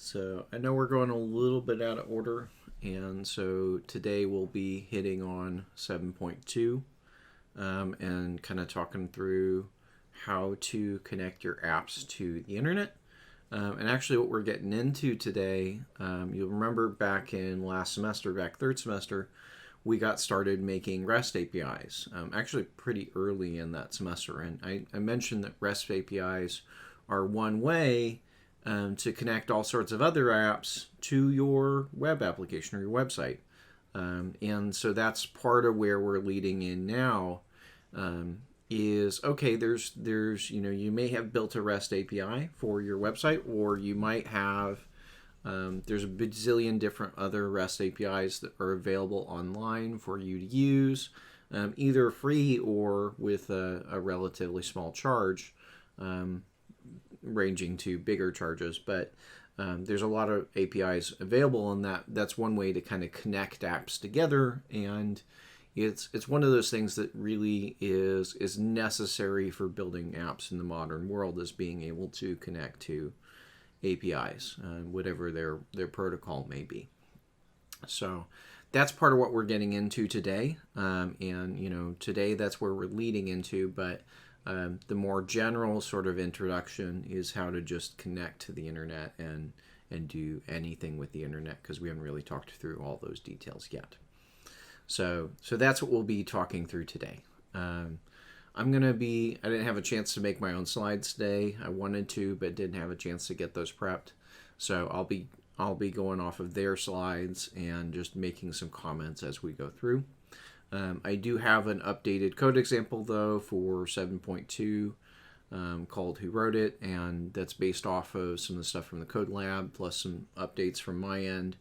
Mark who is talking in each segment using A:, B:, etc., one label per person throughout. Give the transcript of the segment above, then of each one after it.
A: So I know we're going a little bit out of order, and so today we'll be hitting on 7.2 and kind of talking through how to connect your apps to the internet. And actually what we're getting into today, you'll remember back in last semester, third semester, we got started making REST APIs, actually pretty early in that semester. And I mentioned that REST APIs are one way to connect all sorts of other apps to your web application or your website. And so that's part of where we're leading in now. Is okay, there's you may have built a REST API for your website, or you might have there's a bazillion different other REST APIs that are available online for you to use, either free or with a relatively small charge, ranging to bigger charges. But there's a lot of APIs available, and that's one way to kind of connect apps together. And it's one of those things that really is necessary for building apps in the modern world, is being able to connect to APIs, whatever their protocol may be. So that's part of what we're getting into today, and today that's where we're leading into. But the more general sort of introduction is how to just connect to the internet and do anything with the internet, because we haven't really talked through all those details yet. So that's what we'll be talking through today. I didn't have a chance to make my own slides today. I wanted to, but didn't have a chance to get those prepped. So I'll be going off of their slides and just making some comments as we go through. I do have an updated code example though for 7.2 called Who Wrote It, and that's based off of some of the stuff from the code lab plus some updates from my end.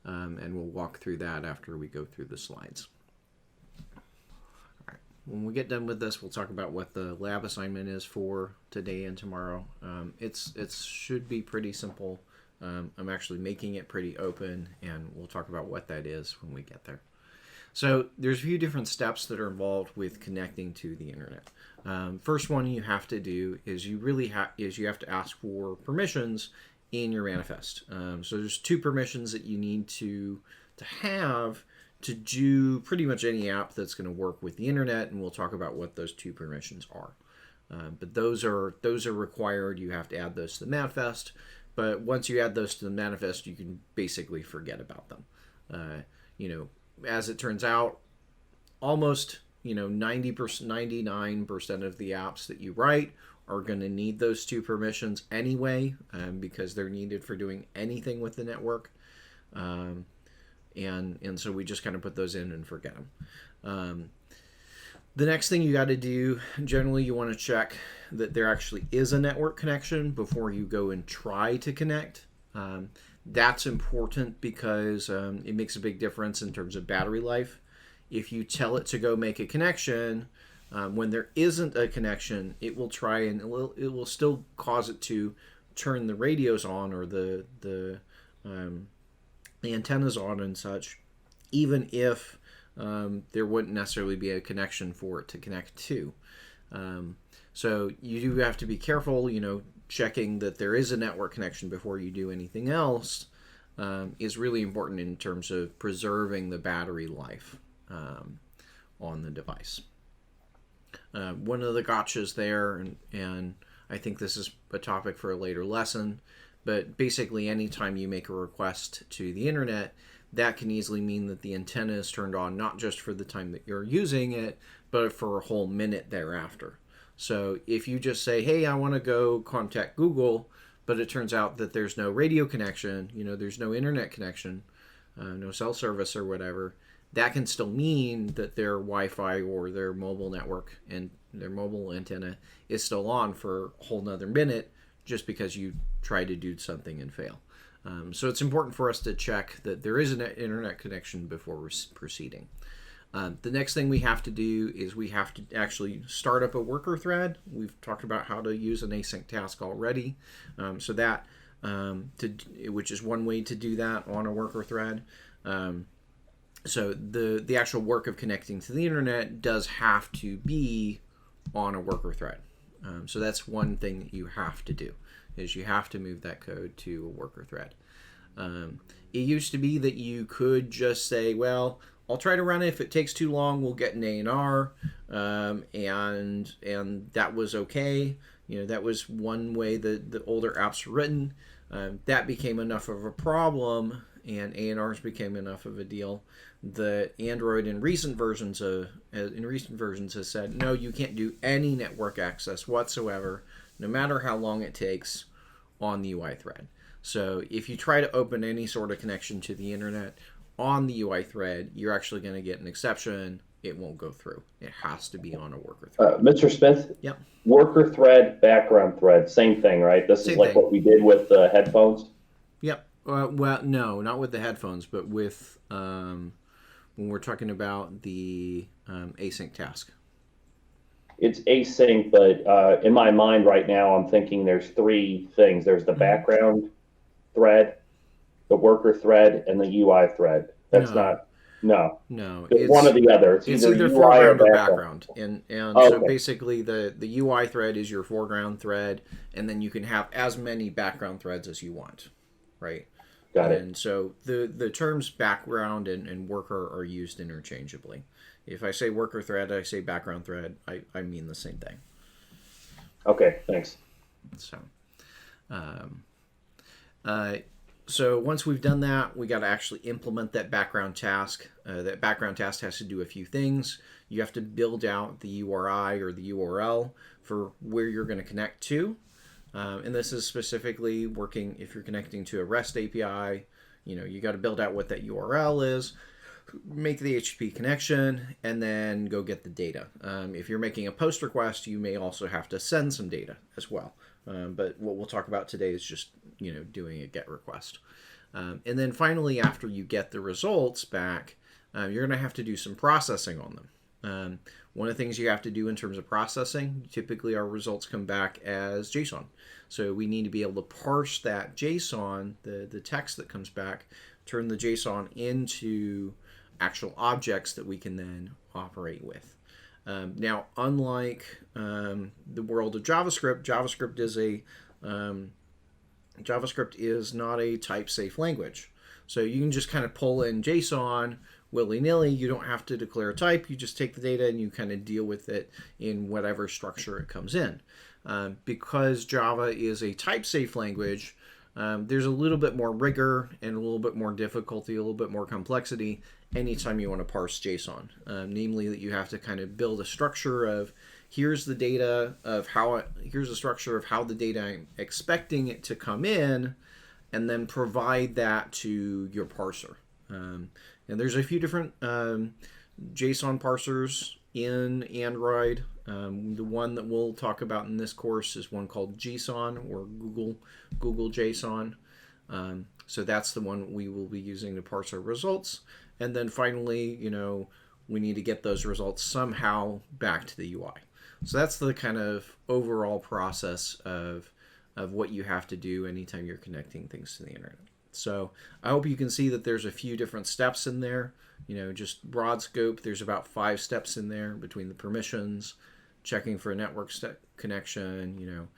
A: And we'll walk through that after we go through the slides. All right. When we get done with this, we'll talk about what the lab assignment is for today and tomorrow. It should be pretty simple. I'm actually making it pretty open, and we'll talk about what that is when we get there. So there's a few different steps that are involved with connecting to the internet. First one you have to do is you have to ask for permissions in your manifest. So there's two permissions that you need to have to do pretty much any app that's going to work with the internet, and we'll talk about what those two permissions are. But those are required. You have to add those to the manifest. But once you add those to the manifest, you can basically forget about them. As it turns out, almost 90%, 99% of the apps that you write are going to need those two permissions anyway, because they're needed for doing anything with the network. And so we just kind of put those in and forget them. The next thing you got to do, generally you want to check that there actually is a network connection before you go and try to connect. That's important because it makes a big difference in terms of battery life. If you tell it to go make a connection, when there isn't a connection, it will try and it will still cause it to turn the radios on or the antennas on and such, even if there wouldn't necessarily be a connection for it to connect to. So you do have to be careful, checking that there is a network connection before you do anything else is really important in terms of preserving the battery life on the device. One of the gotchas there, and I think this is a topic for a later lesson, but basically anytime you make a request to the internet, that can easily mean that the antenna is turned on not just for the time that you're using it, but for a whole minute thereafter. So if you just say, hey, I want to go contact Google, but it turns out that there's no radio connection, there's no internet connection, no cell service or whatever, that can still mean that their Wi-Fi or their mobile network and their mobile antenna is still on for a whole nother minute just because you try to do something and fail. So it's important for us to check that there is an internet connection before we're proceeding. The next thing we have to do is we have to actually start up a worker thread. We've talked about how to use an async task already. Which is one way to do that on a worker thread. So the actual work of connecting to the internet does have to be on a worker thread. So that's one thing that you have to do. is you have to move that code to a worker thread. It used to be that you could just say, well, I'll try to run it. If it takes too long, we'll get an ANR, and that was okay. That was one way that the older apps were written. That became enough of a problem, and ANRs became enough of a deal that Android in recent versions has said, no, you can't do any network access whatsoever, no matter how long it takes, on the UI thread. So if you try to open any sort of connection to the internet on the UI thread, you're actually going to get an exception. It won't go through. It has to be on a worker thread.
B: Mr. Smith?
A: Yep.
B: Worker thread, background thread, same thing, right? This is like what we did with the headphones?
A: Yep. Well, no, not with the headphones, but with when we're talking about the async task.
B: It's async, but in my mind right now, I'm thinking there's three things. There's the background thread, the worker thread, and the UI thread. That's no. It's one or the other. It's either
A: foreground or background. And so basically the UI thread is your foreground thread, and then you can have as many background threads as you want, right?
B: Got it.
A: And so the terms background and worker are used interchangeably. If I say worker thread, I say background thread, I mean the same thing.
B: Okay, thanks.
A: So once we've done that, we got to actually implement that background task. That background task has to do a few things. You have to build out the URI or the URL for where you're going to connect to. And this is specifically working if you're connecting to a REST API. You got to build out what that URL is, make the HTTP connection, and then go get the data. If you're making a post request, you may also have to send some data as well. But what we'll talk about today is just doing a GET request. And then finally, after you get the results back, you're going to have to do some processing on them. One of the things you have to do in terms of processing, typically our results come back as JSON. So we need to be able to parse that JSON, the text that comes back, turn the JSON into actual objects that we can then operate with. Now, unlike the world of JavaScript, JavaScript is not a type-safe language. So you can just kind of pull in JSON willy-nilly. You don't have to declare a type. You just take the data and you kind of deal with it in whatever structure it comes in. Because Java is a type-safe language, there's a little bit more rigor and a little bit more difficulty, a little bit more complexity anytime you want to parse JSON. Namely, that you have to kind of build a structure of here's the data of here's the structure of how the data I'm expecting it to come in, and then provide that to your parser. And there's a few different JSON parsers in Android. The one that we'll talk about in this course is one called Json or Google Json. So that's the one we will be using to parse our results. And then finally, we need to get those results somehow back to the UI. So that's the kind of overall process of what you have to do anytime you're connecting things to the internet. So I hope you can see that there's a few different steps in there. Just broad scope, there's about 5 steps in there between the permissions, checking for a network connection,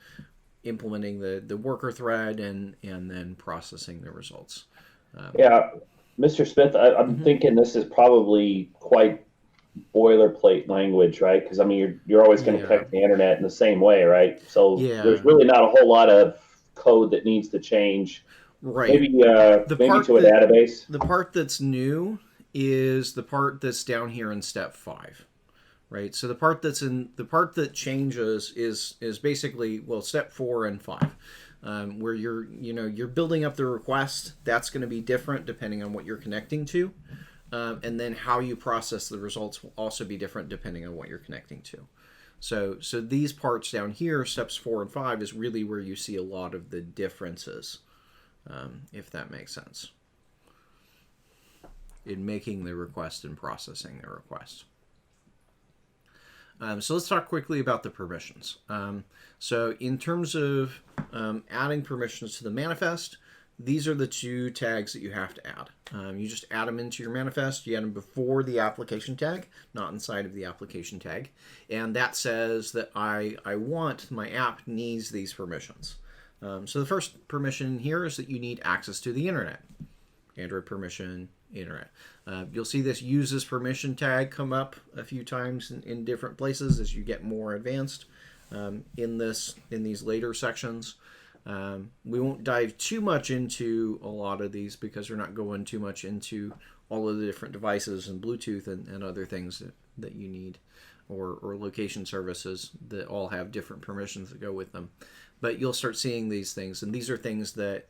A: implementing the worker thread, and then processing the results.
B: Yeah, Mr. Smith, I'm thinking this is probably quite boilerplate language, right? Because you're always going to connect the internet in the same way, right? So there's really not a whole lot of code that needs to change.
A: Right.
B: Maybe to a database.
A: The part that's new is the part that's down here in step 5, right? So the part that changes is basically step 4 and 5, where you're building up the request. That's going to be different depending on what you're connecting to, and then how you process the results will also be different depending on what you're connecting to. So these parts down here, steps 4 and 5, is really where you see a lot of the differences, if that makes sense, in making the request and processing the request. So let's talk quickly about the permissions. So in terms of adding permissions to the manifest, these are the 2 tags that you have to add. You just add them into your manifest. You add them before the application tag, not inside of the application tag. And that says that I want my app needs these permissions. So the first permission here is that you need access to the internet. Android permission, internet. You'll see this uses permission tag come up a few times in different places as you get more advanced in these later sections. We won't dive too much into a lot of these because we're not going too much into all of the different devices and Bluetooth and other things that you need, or location services that all have different permissions that go with them. But you'll start seeing these things, and these are things that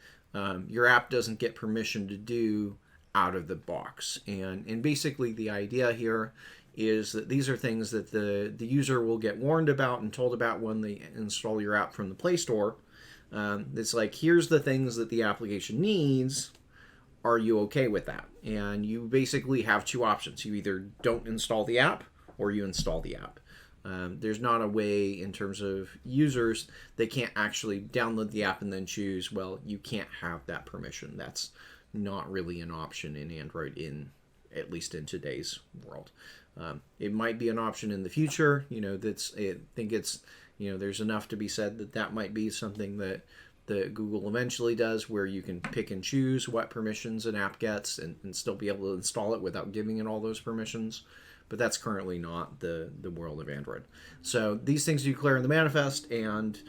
A: your app doesn't get permission to do out of the box. And basically the idea here is that these are things that the user will get warned about and told about when they install your app from the Play Store. It's like, here's the things that the application needs. Are you okay with that? And you basically have two options. You either don't install the app or you install the app. There's not a way in terms of users, they can't actually download the app and then choose, well, you can't have that permission. That's not really an option in Android, at least in today's world. It might be an option in the future. I think it's, there's enough to be said that might be something that Google eventually does, where you can pick and choose what permissions an app gets and still be able to install it without giving it all those permissions. But that's currently not the world of Android. So these things you declare in the manifest, and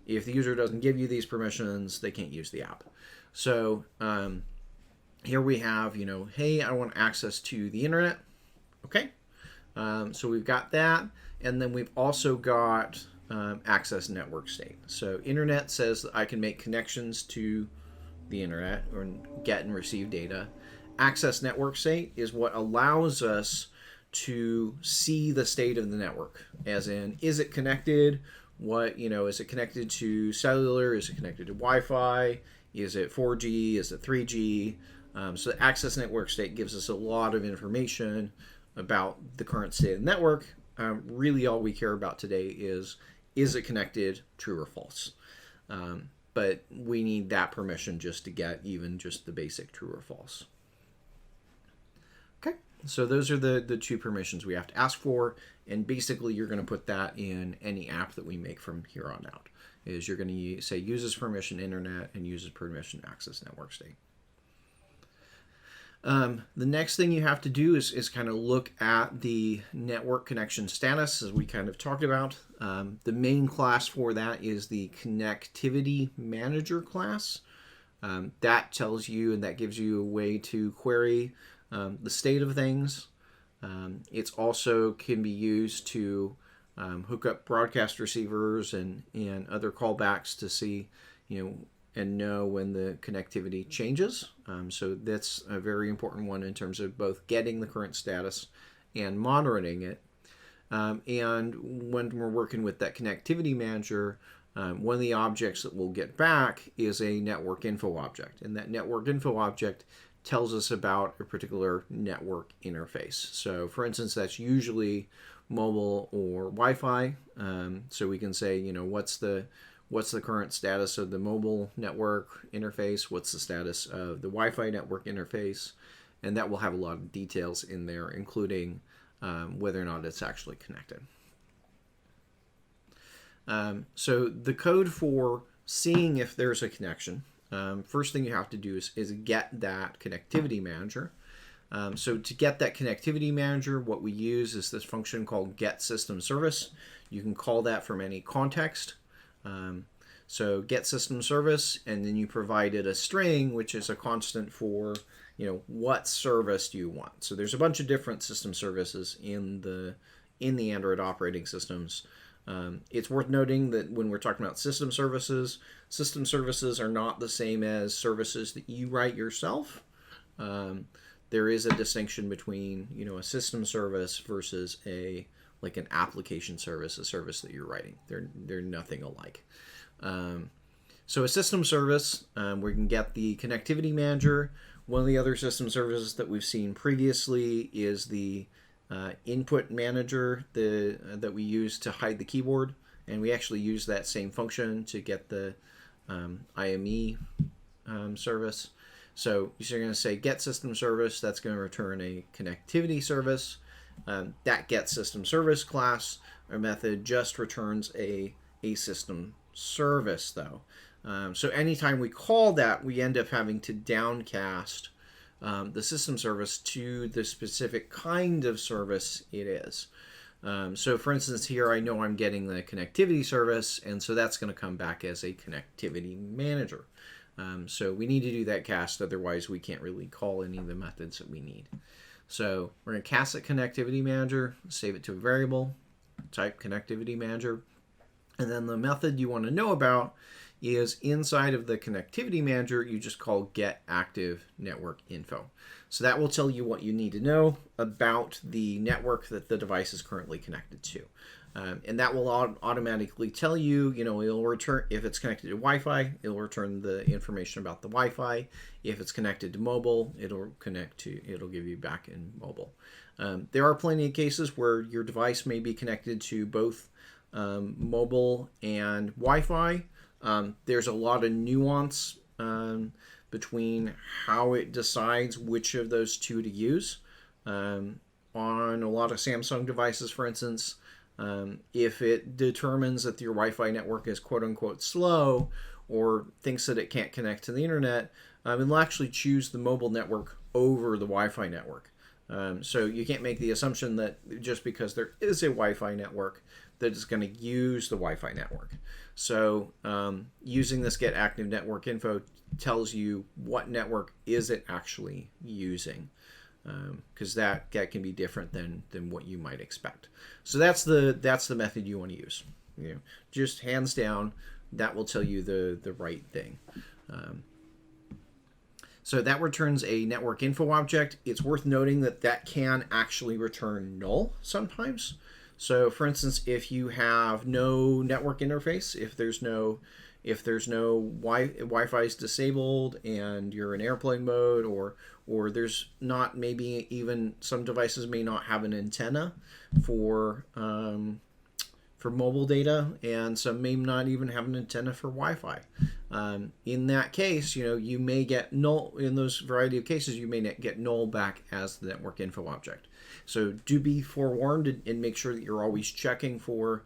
A: if the user doesn't give you these permissions, they can't use the app. So here we have, hey, I want access to the internet. Okay. So we've got that. And then we've also got access network state. So internet says that I can make connections to the internet or get and receive data. Access network state is what allows us to see the state of the network, as in, is it connected? Is it connected to cellular? Is it connected to Wi-Fi? Is it 4G? Is it 3G? So the access network state gives us a lot of information about the current state of the network. Really all we care about today is it connected, true or false? But we need that permission just to get even just the basic true or false. Okay, so those are the two permissions we have to ask for, and basically you're going to put that in any app that we make from here on out. Is you're going to say uses permission internet and uses permission access network state. The next thing you have to do is kind of look at the network connection status, as we kind of talked about. The main class for that is the connectivity manager class. That tells you, and that gives you a way to query the state of things. It's also can be used to hook up broadcast receivers and other callbacks to see, and know when the connectivity changes. So that's a very important one in terms of both getting the current status and monitoring it. And when we're working with that connectivity manager, one of the objects that we'll get back is a network info object. And that network info object tells us about a particular network interface. So for instance, that's usually mobile or Wi-Fi. So we can say, what's the current status of the mobile network interface? What's the status of the Wi-Fi network interface? And that will have a lot of details in there, including whether or not it's actually connected. So the code for seeing if there's a connection, first thing you have to do is get that connectivity manager. So to get that connectivity manager, what we use is this function called getSystemService. You can call that from any context. So get system service, and then you provided a string, which is a constant for, what service do you want? So there's a bunch of different system services in the Android operating systems. It's worth noting that when we're talking about system services are not the same as services that you write yourself. There is a distinction between, a system service versus an application service, a service that you're writing. They're nothing alike. So a system service, we can get the connectivity manager. One of the other system services that we've seen previously is the input manager that we use to hide the keyboard. And we actually use that same function to get the IME service. So you're going to say get system service. That's going to return a connectivity service. That get system service class or method just returns a system service, though. So anytime we call that, we end up having to downcast the system service to the specific kind of service it is. So for instance, here I know I'm getting the connectivity service, and so that's going to come back as a connectivity manager. So we need to do that cast, otherwise we can't really call any of the methods that we need. So we're going to cast a connectivity manager, save it to a variable, type connectivity manager, and then the method you want to know about is inside of the connectivity manager, you just call get active network info. So that will tell you what you need to know about the network that the device is currently connected to. And that will automatically tell you, it'll return, if it's connected to Wi-Fi, it'll return the information about the Wi-Fi. If it's connected to mobile, it'll give you back in mobile. There are plenty of cases where your device may be connected to both mobile and Wi-Fi. There's a lot of nuance between how it decides which of those two to use. On a lot of Samsung devices, for instance, if it determines that your Wi-Fi network is quote-unquote slow or thinks that it can't connect to the internet, it'll actually choose the mobile network over the Wi-Fi network. So you can't make the assumption that just because there is a Wi-Fi network that it's going to use the Wi-Fi network. So using this get active network info tells you what network is it actually using, because that can be different than what you might expect. So that's the method you want to use. Just hands down, that will tell you the right thing. So that returns a network info object. It's worth noting that can actually return null sometimes. So for instance, if you have no network interface, if there's no Wi-Fi is disabled and you're in airplane mode, or there's not, maybe even some devices may not have an antenna for mobile data, and some may not even have an antenna for Wi-Fi. In that case, you may get null. In those variety of cases, you may get null back as the network info object. So do be forewarned and make sure that you're always checking for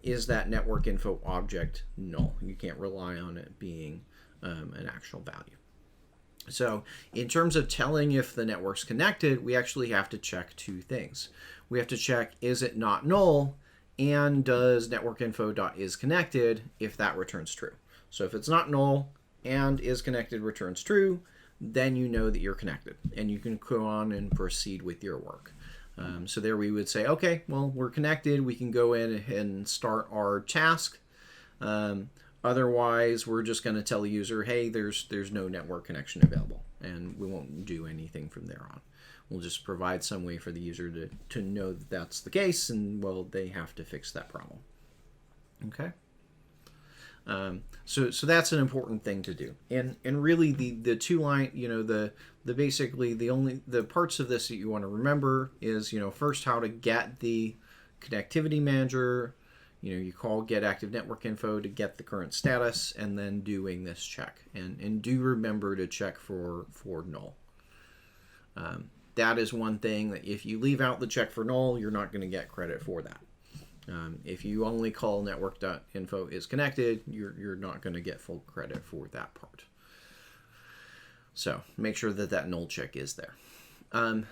A: is that network info object null. You can't rely on it being an actual value. So in terms of telling if the network's connected, we actually have to check two things. We have to check, is it not null, and does networkinfo.isConnected, if that returns true. So if it's not null and isConnected returns true, then you know that you're connected and you can go on and proceed with your work. So there we would say, okay, well, we're connected. We can go in and start our task. Otherwise, we're just going to tell the user, hey, there's no network connection available, and we won't do anything from there on. We'll just provide some way for the user to know that that's the case, and, well, they have to fix that problem. Okay? So that's an important thing to do. And really the two line, basically the parts of this that you want to remember is, first how to get the connectivity manager. You call get active network info to get the current status, and then doing this check. And do remember to check for null. That is one thing that if you leave out the check for null, you're not going to get credit for that. If you only call network.info is connected, you're not going to get full credit for that part. So make sure that null check is there.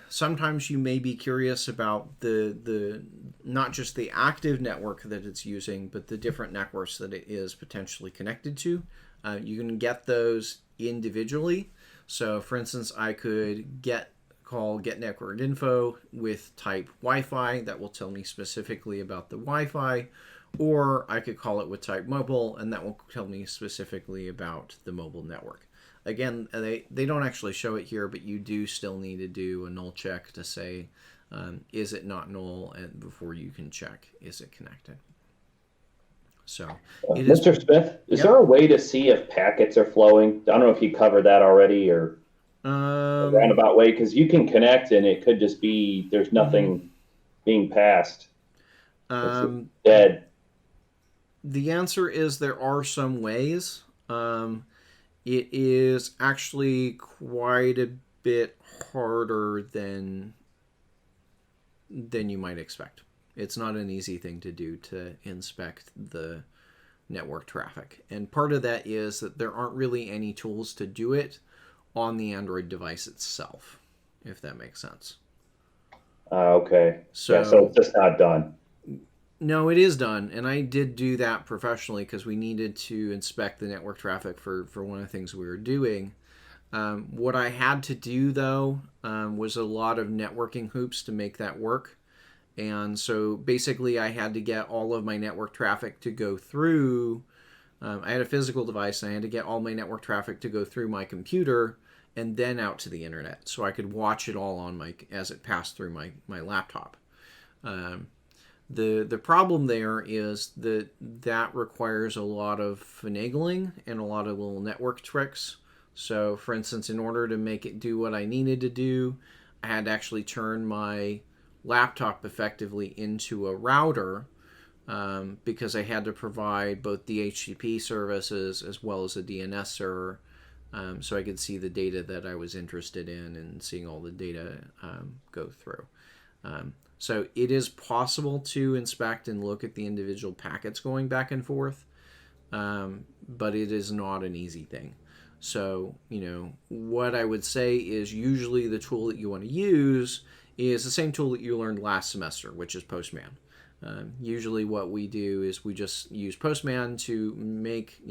A: Sometimes you may be curious about the not just the active network that it's using, but the different networks that it is potentially connected to. You can get those individually. So for instance, I could call get network info with type Wi-Fi. That will tell me specifically about the Wi-Fi. Or I could call it with type mobile, and that will tell me specifically about the mobile network. Again, they don't actually show it here, but you do still need to do a null check to say, is it not null, and before you can check, is it connected? So,
B: Mr. Smith, is there a way to see if packets are flowing? I don't know if you covered that already or a roundabout way, because you can connect and it could just be there's nothing being passed. It's dead.
A: The answer is there are some ways. It is actually quite a bit harder than you might expect. It's not an easy thing to do to inspect the network traffic. And part of that is that there aren't really any tools to do it on the Android device itself, if that makes sense.
B: Okay.
A: So,
B: yeah, so it's just not done.
A: No, it is done, and I did do that professionally because we needed to inspect the network traffic for one of the things we were doing. What I had to do, though, was a lot of networking hoops to make that work. And so basically I had to get all of my network traffic to go through. I had a physical device, and I had to get all my network traffic to go through my computer and then out to the internet so I could watch it all on as it passed through my laptop. The problem there is that requires a lot of finagling and a lot of little network tricks. So, for instance, in order to make it do what I needed to do, I had to actually turn my laptop effectively into a router because I had to provide both the HTTP services as well as a DNS server so I could see the data that I was interested in and seeing all the data go through. So it is possible to inspect and look at the individual packets going back and forth, but it is not an easy thing. So, what I would say is usually the tool that you want to use is the same tool that you learned last semester, which is Postman. Usually what we do is we just use Postman to make,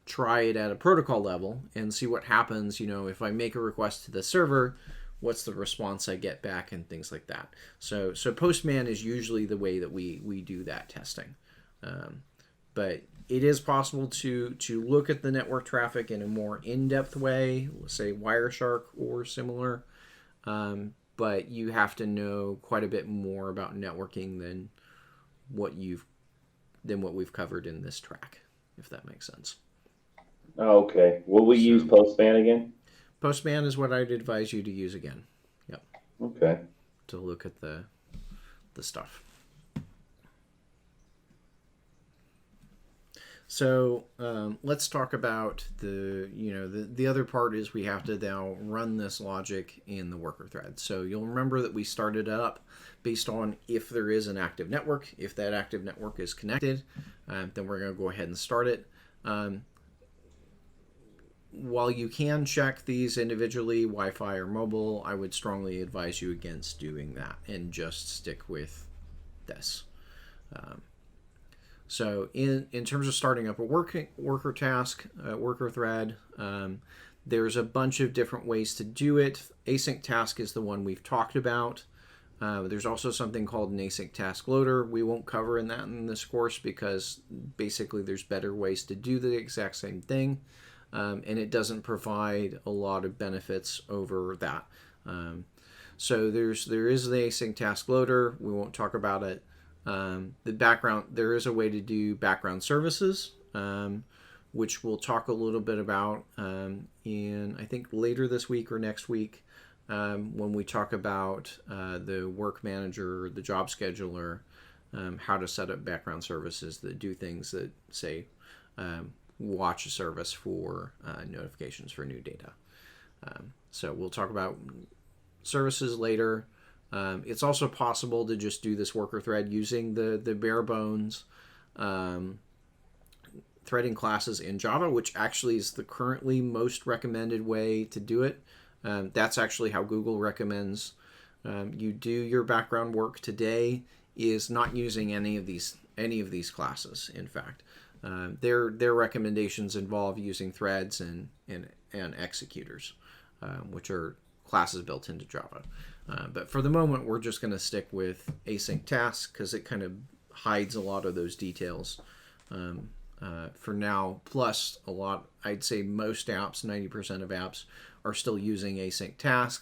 A: try it at a protocol level and see what happens. If I make a request to the server, what's the response I get back and things like that. So Postman is usually the way that we do that testing. But it is possible to look at the network traffic in a more in-depth way, say Wireshark or similar. But you have to know quite a bit more about networking than what we've covered in this track, if that makes sense.
B: Okay. Will we use Postman again?
A: Postman is what I'd advise you to use again. Yep.
B: Okay.
A: To look at the stuff. So let's talk about the other part is we have to now run this logic in the worker thread. So you'll remember that we started it up based on if there is an active network. If that active network is connected, then we're going to go ahead and start it. While you can check these individually, Wi-Fi or mobile, I would strongly advise you against doing that and just stick with this. So in terms of starting up a worker task, worker thread, there's a bunch of different ways to do it. Asynctask is the one we've talked about. There's also something called an Asynctask loader. We won't cover that in this course because basically there's better ways to do the exact same thing. And it doesn't provide a lot of benefits over that. So there is the Asynctask loader. We won't talk about it. The background, there is a way to do background services, which we'll talk a little bit about in, I think, later this week or next week when we talk about the work manager, the job scheduler, how to set up background services that do things that, say, watch a service for notifications for new data. So we'll talk about services later. It's also possible to just do this worker thread using the bare bones threading classes in Java, which actually is the currently most recommended way to do it. That's actually how Google recommends you do your background work today, is not using any of these classes. In fact, their recommendations involve using threads and executors, which are classes built into Java. But for the moment, we're just going to stick with Asynctask because it kind of hides a lot of those details for now. Plus, I'd say most apps, 90% of apps, are still using Asynctask,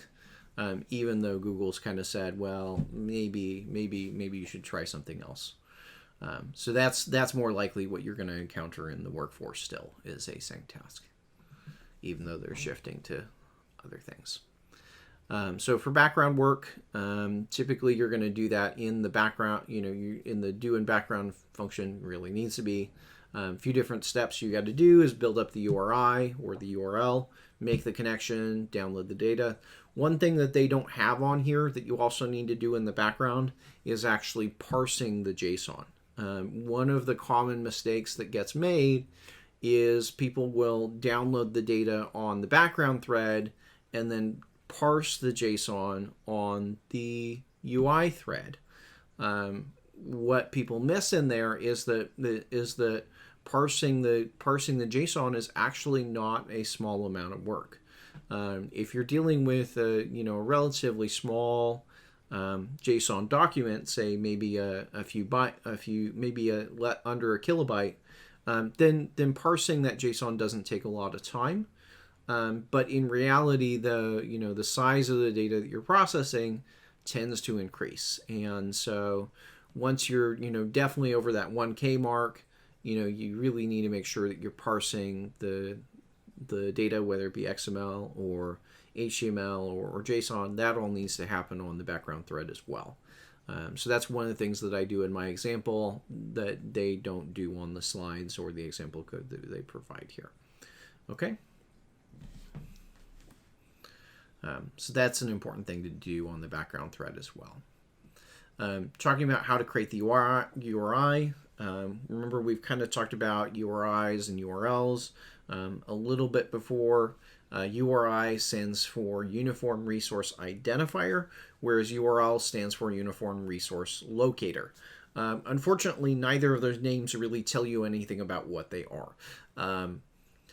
A: even though Google's kind of said, well, maybe you should try something else. So that's more likely what you're going to encounter in the workforce still is Asynctask, even though they're shifting to other things. So for background work, typically you're going to do that in the background, in the do in background function really needs to be a few different steps you got to do is build up the URI or the URL, make the connection, download the data. One thing that they don't have on here that you also need to do in the background is actually parsing the JSON. One of the common mistakes that gets made is people will download the data on the background thread and then parse the JSON on the UI thread. What people miss in there is that parsing the JSON is actually not a small amount of work. If you're dealing with a relatively small JSON document, say maybe under a kilobyte, then parsing that JSON doesn't take a lot of time. But in reality, the size of the data that you're processing tends to increase, and so once you're definitely over that 1K mark, you really need to make sure that you're parsing the data, whether it be XML or HTML or JSON. That all needs to happen on the background thread as well. So that's one of the things that I do in my example that they don't do on the slides or the example code that they provide here. Okay. So that's an important thing to do on the background thread as well. Talking about how to create the URI. Remember, we've kind of talked about URIs and URLs a little bit before. URI stands for Uniform Resource Identifier, whereas URL stands for Uniform Resource Locator. Unfortunately, neither of those names really tell you anything about what they are.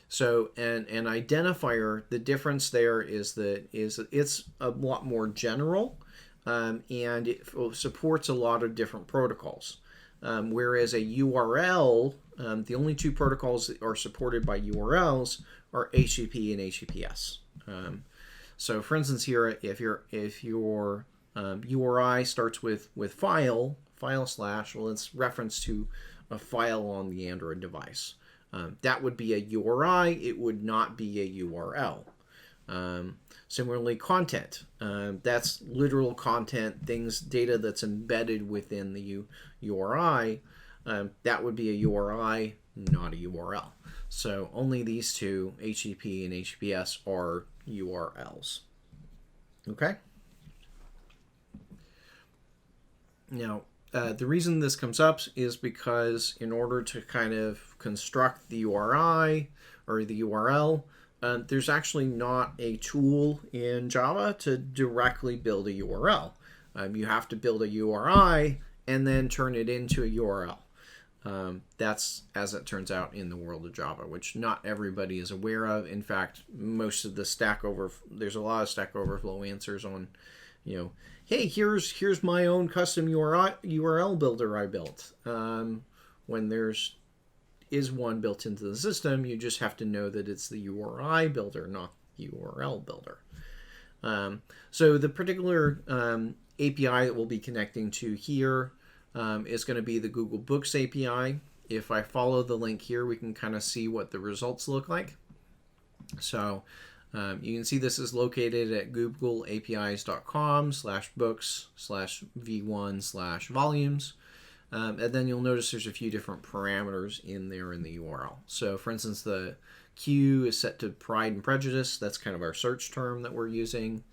A: So an identifier, the difference there is that it's a lot more general, and it supports a lot of different protocols. Whereas a URL, the only two protocols that are supported by URLs are HTTP and HTTPS. So for instance here, if your URI starts with file / well, it's reference to a file on the Android device. That would be a URI. It would not be a URL. Similarly, content. That's literal content, data that's embedded within the URI. That would be a URI, not a URL. So only these two, HTTP and HTTPS, are URLs. Okay? Now, the reason this comes up is because in order to kind of construct the URI or the URL, there's actually not a tool in Java to directly build a URL. You have to build a URI and then turn it into a URL. That's, as it turns out, in the world of Java, which not everybody is aware of. In fact, most of the there's a lot of Stack Overflow answers on, hey, here's my own custom URL builder I built. When there's is one built into the system, you just have to know that it's the URI builder, not URL builder. So the particular API that we'll be connecting to here is going to be the Google Books API. If I follow the link here, we can kind of see what the results look like. So you can see this is located at googleapis.com/books/v1/volumes. And then you'll notice there's a few different parameters in there in the URL. So for instance, the Q is set to Pride and Prejudice. That's kind of our search term that we're using.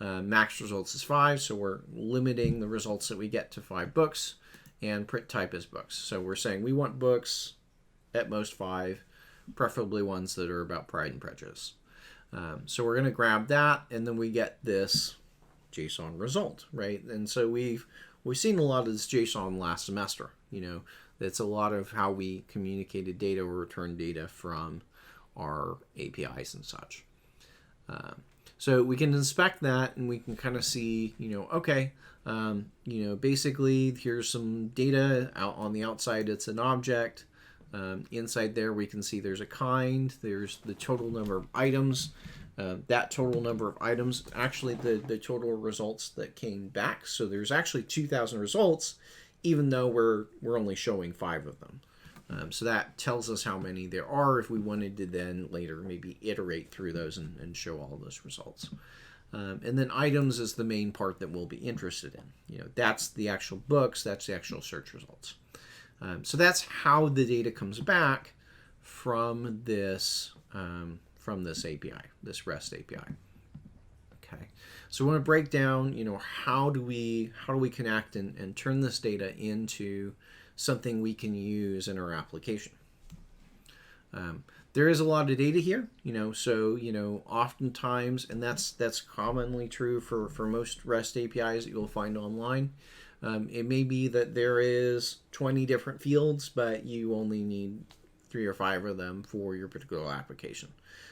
A: Max results is 5, so we're limiting the results that we get to 5 books. And print type is books. So we're saying we want books, at most 5, preferably ones that are about Pride and Prejudice. So we're going to grab that, and then we get this JSON result, right? And so we've seen a lot of this JSON last semester. That's a lot of how we communicated data or returned data from our APIs and such. So we can inspect that, and we can kind of see, okay, basically here's some data out on the outside. It's an object. Inside there, we can see there's a kind. There's the total number of items. That total number of items, actually the total results that came back. So there's actually 2,000 results, even though we're only showing 5 of them. So that tells us how many there are if we wanted to then later maybe iterate through those and show all those results. And then items is the main part that we'll be interested in. That's the actual books. That's the actual search results. So that's how the data comes back from this API, this REST API. Okay, so we want to break down, how do we connect and turn this data into something we can use in our application. There is a lot of data here, so oftentimes, and that's commonly true for most REST APIs that you'll find online. It may be that there is 20 different fields, but you only need 3 or 5 of them for your particular application.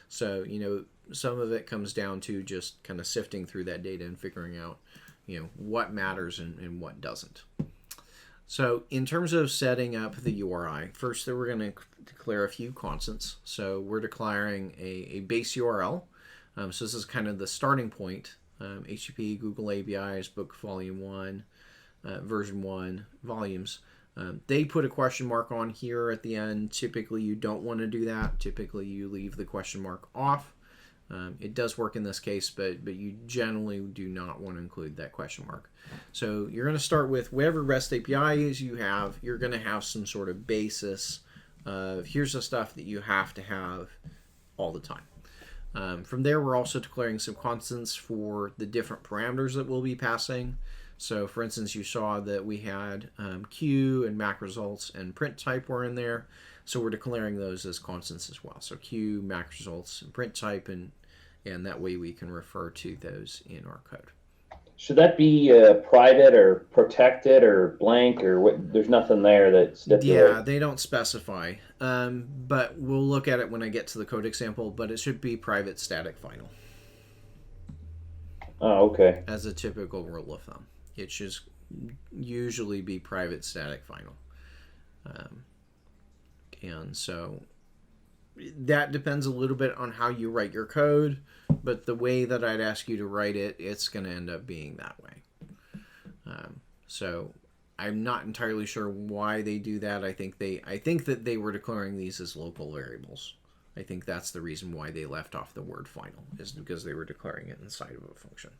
A: So, some of it comes down to just kind of sifting through that data and figuring out, what matters and what doesn't. So in terms of setting up the URI, first we're going to declare a few constants. So we're declaring a base URL. So this is kind of the starting point. HTTP, Google APIs, book volume 1, version 1, volumes. They put a question mark on here at the end. Typically you don't want to do that. Typically you leave the question mark off. It does work in this case, but you generally do not want to include that question mark. So you're going to start with whatever REST APIs you have. You're going to have some sort of basis of here's the stuff that you have to have all the time. From there, we're also declaring some constants for the different parameters that we'll be passing. So for instance, you saw that we had queue and Mac results and print type were in there. So we're declaring those as constants as well. So queue, Mac results, and print type, and that way we can refer to those in our code.
B: Should that be private or protected or blank or what? There's nothing there that stipulates.
A: Yeah, they don't specify, but we'll look at it when I get to the code example, but it should be private static final.
B: Oh, okay.
A: As a typical rule of thumb. It should usually be private static final. And so that depends a little bit on how you write your code, but the way that I'd ask you to write it, it's going to end up being that way. So I'm not entirely sure why they do that. I think that they were declaring these as local variables. I think that's the reason why they left off the word final, is because they were declaring it inside of a function,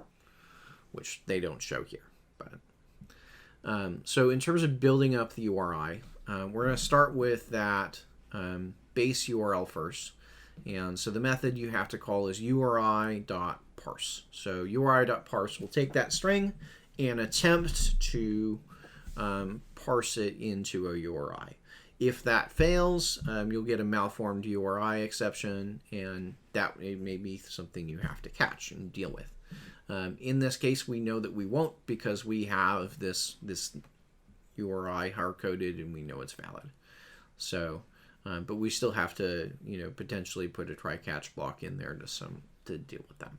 A: which they don't show here. But so in terms of building up the URI, we're going to start with that base URL first. And so the method you have to call is uri.parse. So uri.parse will take that string and attempt to parse it into a URI. If that fails, you'll get a malformed URI exception, and that may be something you have to catch and deal with. In this case, we know that we won't because we have this URI hard-coded and we know it's valid. So, but we still have to, potentially put a try-catch block in there to deal with them.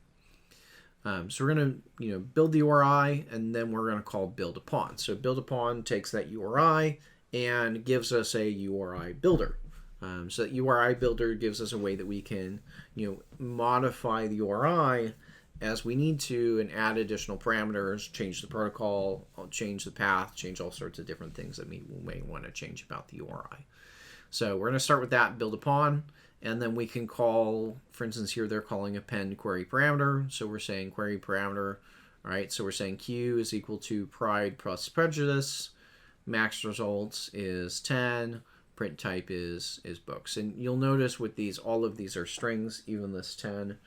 A: So we're going to, build the URI, and then we're going to call build upon. So build upon takes that URI and gives us a URI builder. So that URI builder gives us a way that we can, modify the URI as we need to and add additional parameters, change the protocol, change the path, change all sorts of different things that we may want to change about the URI. So we're going to start with that build upon, and then we can call, for instance, here they're calling append query parameter. So we're saying query parameter, all right? So we're saying Q is equal to pride plus prejudice, max results is 10, print type is books. And you'll notice with these, all of these are strings, even this 10,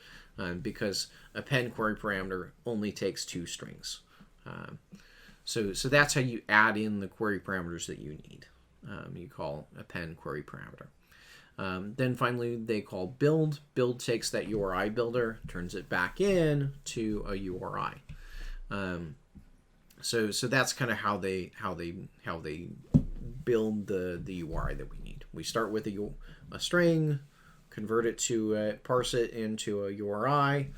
A: because append query parameter only takes 2 strings. So that's how you add in the query parameters that you need. You call append query parameter. Then finally they call build. Build takes that URI builder, turns it back in to a URI. So that's kind of how they build the URI that we need. We start with a string, convert it to parse it into a URI,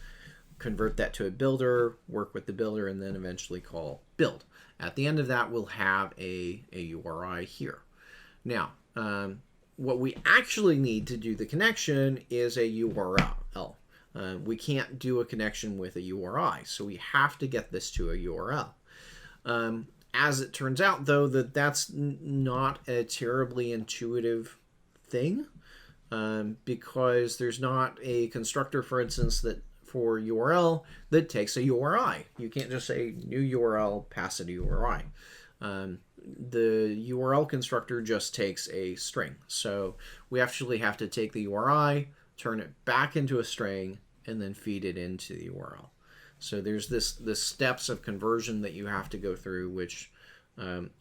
A: convert that to a builder, work with the builder, and then eventually call build. At the end of that, we'll have a URI here. Now, what we actually need to do the connection is a URL. We can't do a connection with a URI, so we have to get this to a URL. As it turns out, though, that's not a terribly intuitive thing, because there's not a constructor, for instance, that for URL that takes a URI. You can't just say new URL, pass it a URI. The URL constructor just takes a string. So we actually have to take the URI, turn it back into a string, and then feed it into the URL. So there's this steps of conversion that you have to go through, which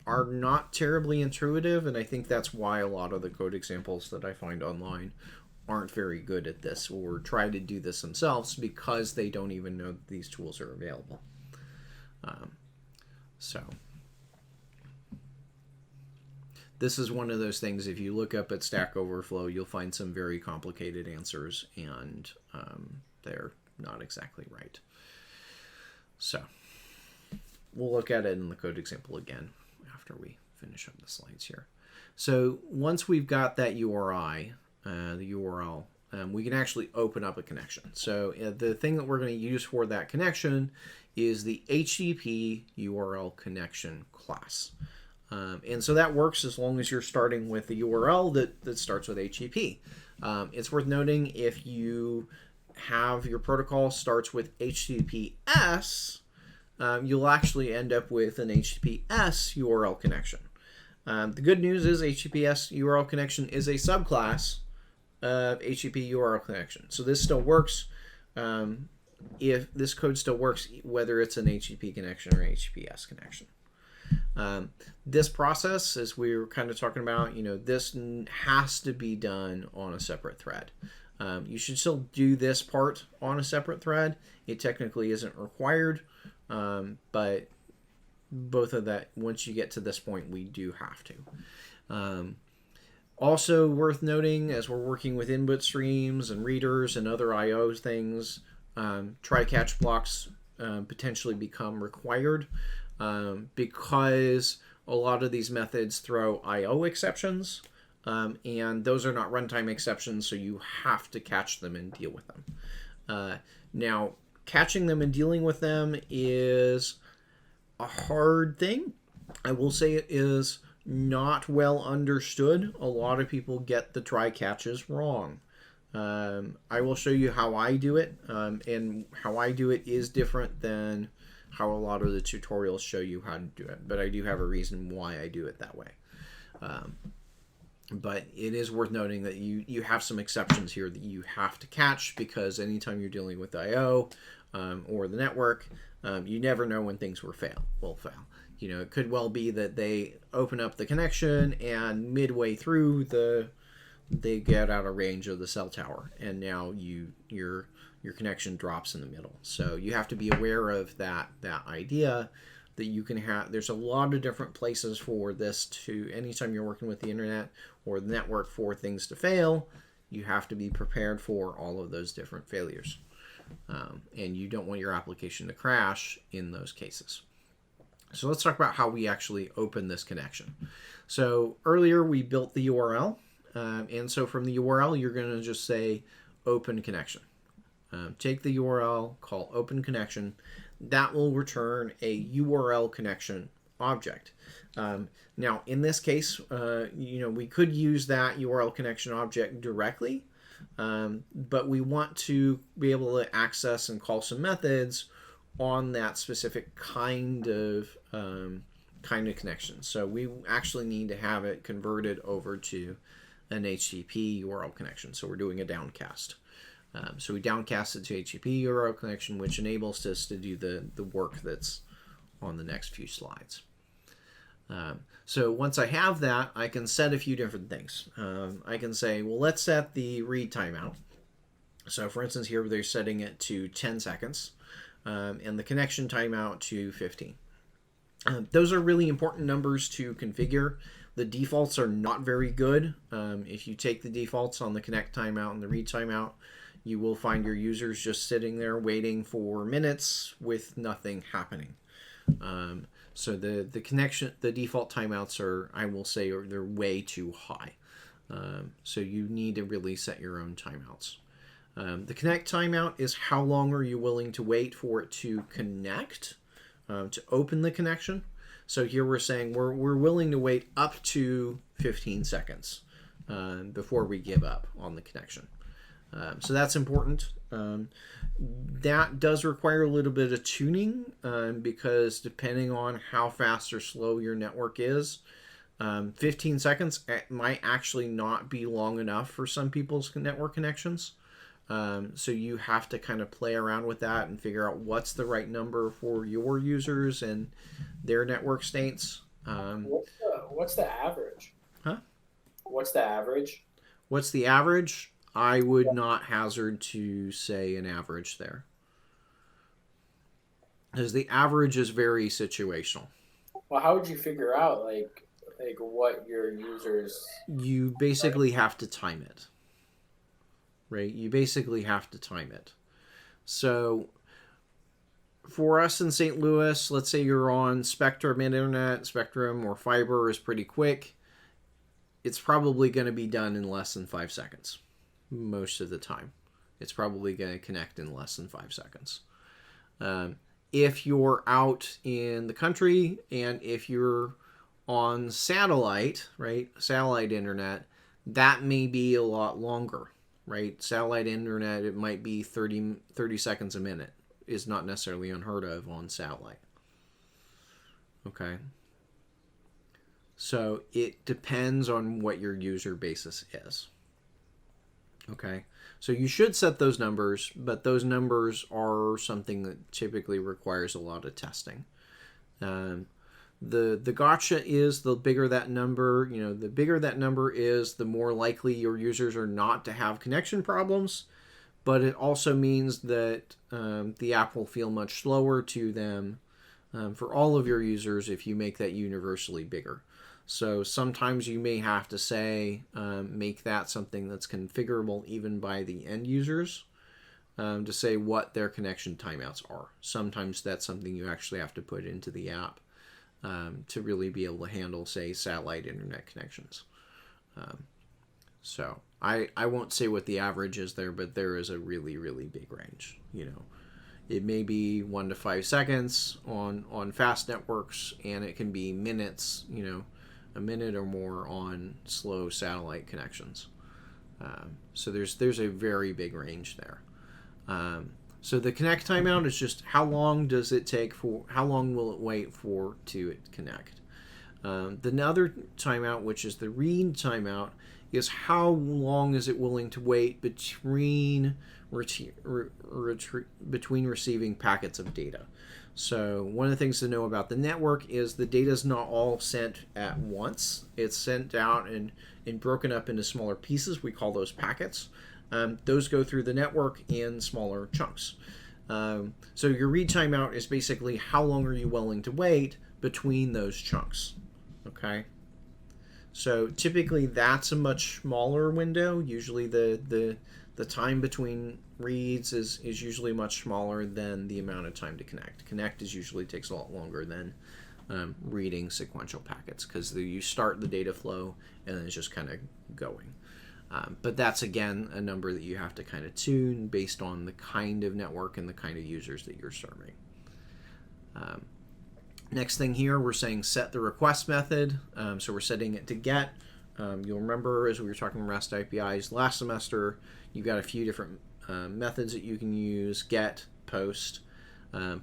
A: are not terribly intuitive, and I think that's why a lot of the code examples that I find online aren't very good at this or try to do this themselves because they don't even know that these tools are available. So this is one of those things, if you look up at Stack Overflow, you'll find some very complicated answers, and they're not exactly right. So we'll look at it in the code example again after we finish up the slides here. So once we've got that URI, the URL, we can actually open up a connection. So the thing that we're going to use for that connection is the HTTP URL connection class. And so that works as long as you're starting with the URL that starts with HTTP. It's worth noting if you have your protocol starts with HTTPS, you'll actually end up with an HTTPS URL connection. The good news is HTTPS URL connection is a subclass of HTTP URL connection. So this still works. If this code still works, whether it's an HTTP connection or HTTPS connection. This process, as we were kind of talking about, this has to be done on a separate thread. You should still do this part on a separate thread. It technically isn't required, but both of that, once you get to this point, we do have to. Also worth noting, as we're working with input streams and readers and other I/O things, try-catch blocks potentially become required because a lot of these methods throw I/O exceptions, and those are not runtime exceptions, so you have to catch them and deal with them. Now, catching them and dealing with them is a hard thing. I will say it is not well understood. A lot of people get the try catches wrong. I will show you how I do it, and how I do it is different than how a lot of the tutorials show you how to do it, but I do have a reason why I do it that way. But it is worth noting that you have some exceptions here that you have to catch, because anytime you're dealing with I/O or the network, you never know when things will fail. It could well be that they open up the connection and midway through they get out of range of the cell tower, and now your connection drops in the middle. So you have to be aware of that idea that you can have. There's a lot of different places for this to, anytime you're working with the internet or the network, for things to fail, you have to be prepared for all of those different failures. And you don't want your application to crash in those cases. So let's talk about how we actually open this connection. So earlier we built the URL, and so from the URL you're going to just say open connection. Take the URL, call open connection. That will return a URL connection object. Now in this case, we could use that URL connection object directly, but we want to be able to access and call some methods on that specific kind of connection. So we actually need to have it converted over to an HTTP URL connection. So we're doing a downcast. So we downcast it to HTTP URL connection, which enables us to do the work that's on the next few slides. So once I have that, I can set a few different things. I can say, well, let's set the read timeout. So for instance, here they're setting it to 10 seconds. And the connection timeout to 15. Those are really important numbers to configure. The defaults are not very good. If you take the defaults on the connect timeout and the read timeout, you will find your users just sitting there waiting for minutes with nothing happening. So the default timeouts are, I will say, they're way too high. So you need to really set your own timeouts. The connect timeout is how long are you willing to wait for it to connect, to open the connection. So here we're saying we're willing to wait up to 15 seconds before we give up on the connection. So that's important. That does require a little bit of tuning because depending on how fast or slow your network is, 15 seconds might actually not be long enough for some people's network connections. So you have to kind of play around with that and figure out what's the right number for your users and their network states.
C: What's the average?
A: Huh?
C: What's the average?
A: What's the average? I would not hazard to say an average there, because the average is very situational.
C: Well, how would you figure out like what your users?
A: You basically have to time it, right? You basically have to time it. So for us in St. Louis, let's say you're on Spectrum Internet, Spectrum or fiber is pretty quick. It's probably going to be done in less than 5 seconds. Most of the time, it's probably going to connect in less than 5 seconds. If you're out in the country and if you're on satellite, right, satellite internet, that may be a lot longer, right? Satellite internet, it might be 30 seconds a minute. Is not necessarily unheard of on satellite. Okay. So it depends on what your user basis is. Okay. So you should set those numbers, but those numbers are something that typically requires a lot of testing. The gotcha is the bigger that number, the bigger that number is, the more likely your users are not to have connection problems. But it also means that the app will feel much slower to them for all of your users if you make that universally bigger. So sometimes you may have to say, make that something that's configurable even by the end users to say what their connection timeouts are. Sometimes that's something you actually have to put into the app to really be able to handle, say, satellite internet connections. So I won't say what the average is there, but there is a really, really big range. It may be 1 to 5 seconds on fast networks, and it can be minutes, a minute or more on slow satellite connections. So there's a very big range there. So the connect timeout is just how long does it take how long will it wait for to connect. The other timeout, which is the read timeout, is how long is it willing to wait between receiving packets of data. So one of the things to know about the network is the data is not all sent at once. It's sent out and broken up into smaller pieces. We call those packets. Those go through the network in smaller chunks. So your read timeout is basically how long are you willing to wait between those chunks. Okay. So typically that's a much smaller window. Usually the time between reads is usually much smaller than the amount of time to connect. Connect usually takes a lot longer than reading sequential packets, because you start the data flow and then it's just kind of going. But that's, again, a number that you have to kind of tune based on the kind of network and the kind of users that you're serving. Next thing here, we're saying set the request method. So we're setting it to get. You'll remember, as we were talking REST APIs last semester, you've got a few different methods that you can use: get, post,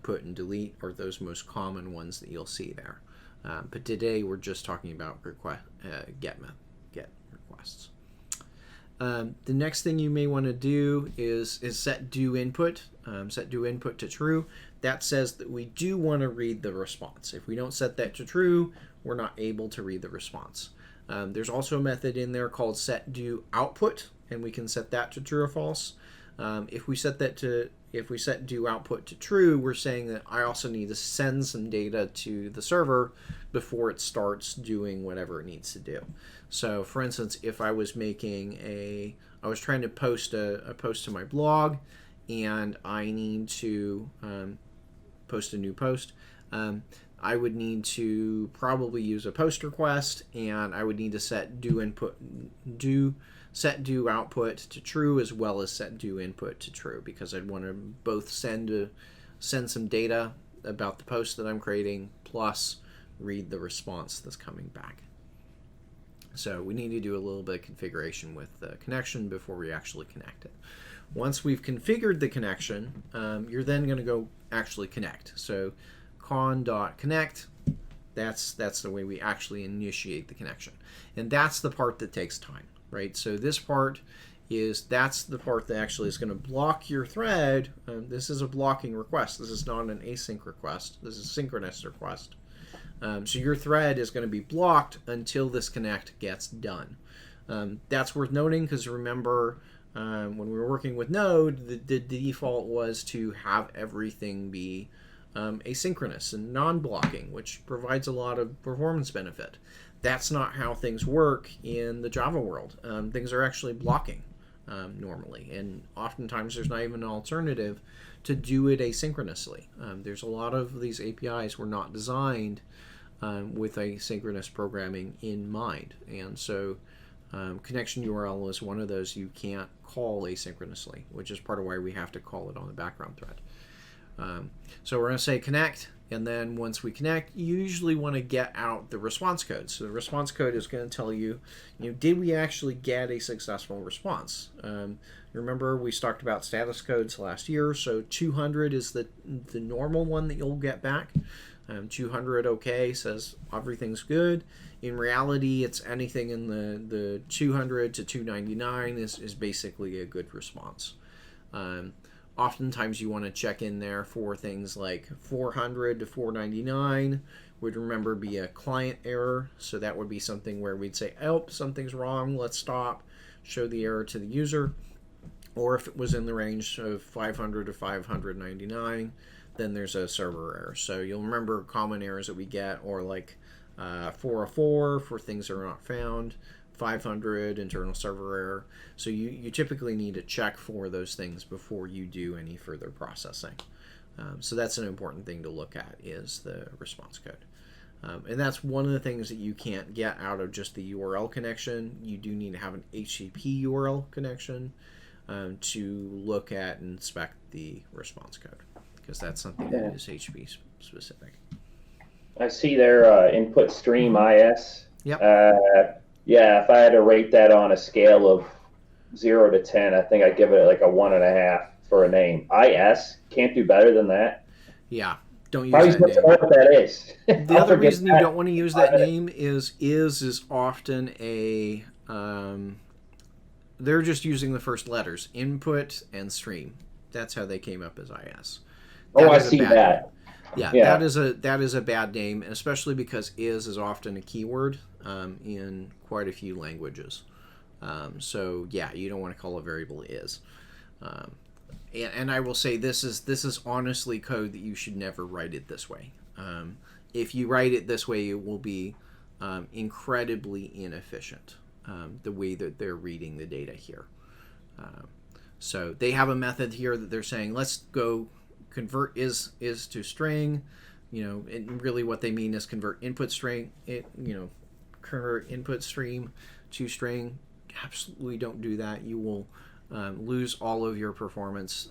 A: put, and delete are those most common ones that you'll see there. But today we're just talking about get requests. The next thing you may want to do is set do input. Set do input to true. That says that we do want to read the response. If we don't set that to true, we're not able to read the response. There's also a method in there called set do output, and we can set that to true or false. If we set do output to true, we're saying that I also need to send some data to the server before it starts doing whatever it needs to do. So, for instance, if I was I was trying to post a post to my blog, and I need to post a new post, I would need to probably use a post request, and I would need to set set do output to true as well as set do input to true, because I'd want to both send some data about the post that I'm creating plus read the response that's coming back. So we need to do a little bit of configuration with the connection before we actually connect it. Once we've configured the connection, you're then going to go actually connect. So con.connect, that's the way we actually initiate the connection. And that's the part that takes time, right? So this part that's the part that actually is going to block your thread. This is a blocking request. This is not an async request. This is a synchronous request. So your thread is going to be blocked until this connect gets done. That's worth noting because remember, when we were working with Node, the default was to have everything be asynchronous and non-blocking, which provides a lot of performance benefit. That's not how things work in the Java world. Things are actually blocking normally, and oftentimes there's not even an alternative to do it asynchronously. There's a lot of these APIs were not designed with asynchronous programming in mind, and so connection URL is one of those you can't call asynchronously, which is part of why we have to call it on the background thread. So we're going to say connect, and then once we connect, you usually want to get out the response code. So the response code is going to tell you, did we actually get a successful response? Remember, we talked about status codes last year, so 200 is the normal one that you'll get back. 200 okay says everything's good. In reality, it's anything in the 200 to 299 is basically a good response. Oftentimes you want to check in there for things like 400 to 499 would remember be a client error. So that would be something where we'd say, oh, something's wrong, let's stop, show the error to the user. Or if it was in the range of 500 to 599, then there's a server error. So you'll remember common errors that we get, or like 404 for things that are not found, 500 internal server error. So you typically need to check for those things before you do any further processing. So that's an important thing to look at, is the response code. And that's one of the things that you can't get out of just the URL connection. You do need to have an HTTP URL connection to look at and inspect the response code, because that's something that is HTTP specific.
B: I see their input stream IS.
A: Yep.
B: Yeah, if I had to rate that on a scale of 0 to 10, I think I'd give it like a 1.5 for a name. IS, can't do better than that.
A: Yeah, don't use
B: Probably
A: that name.
B: know what that is.
A: The other reason you don't want to use that name is often a they're just using the first letters, input and stream. That's how they came up as IS.
B: Oh, I see that.
A: Yeah, that is a bad name, especially because is often a keyword in quite a few languages. So yeah, you don't want to call a variable is. And I will say this is honestly code that you should never write it this way. If you write it this way, it will be incredibly inefficient, the way that they're reading the data here. So they have a method here that they're saying, let's go convert is to string, and really what they mean is convert input string, convert input stream to string. Absolutely don't do that. You will lose all of your performance.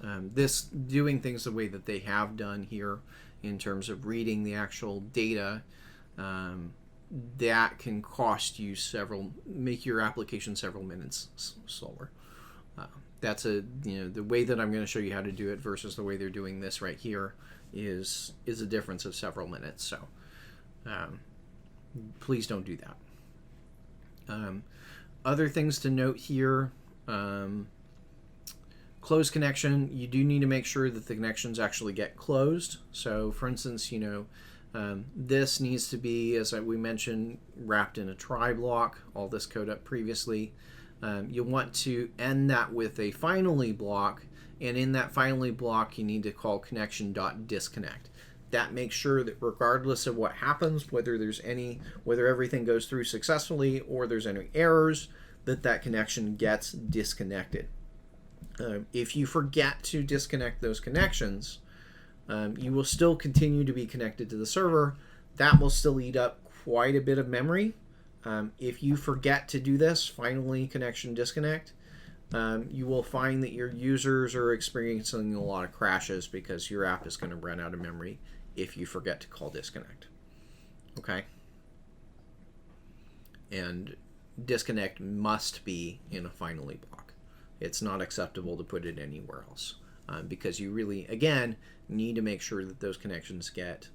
A: Doing things the way that they have done here in terms of reading the actual data, that can cost you make your application several minutes slower. That's the way that I'm going to show you how to do it versus the way they're doing this right here is a difference of several minutes. So please don't do that. Other things to note here, close connection, you do need to make sure that the connections actually get closed. So for instance, this needs to be, as we mentioned, wrapped in a try block, all this code up previously. You'll want to end that with a finally block, and in that finally block you need to call connection.disconnect. That makes sure that regardless of what happens, whether everything goes through successfully or there's any errors, that connection gets disconnected. If you forget to disconnect those connections, you will still continue to be connected to the server. That will still eat up quite a bit of memory. If you forget to do this, finally connection disconnect, you will find that your users are experiencing a lot of crashes because your app is going to run out of memory if you forget to call disconnect. Okay? And disconnect must be in a finally block. It's not acceptable to put it anywhere else because you really, again, need to make sure that those connections get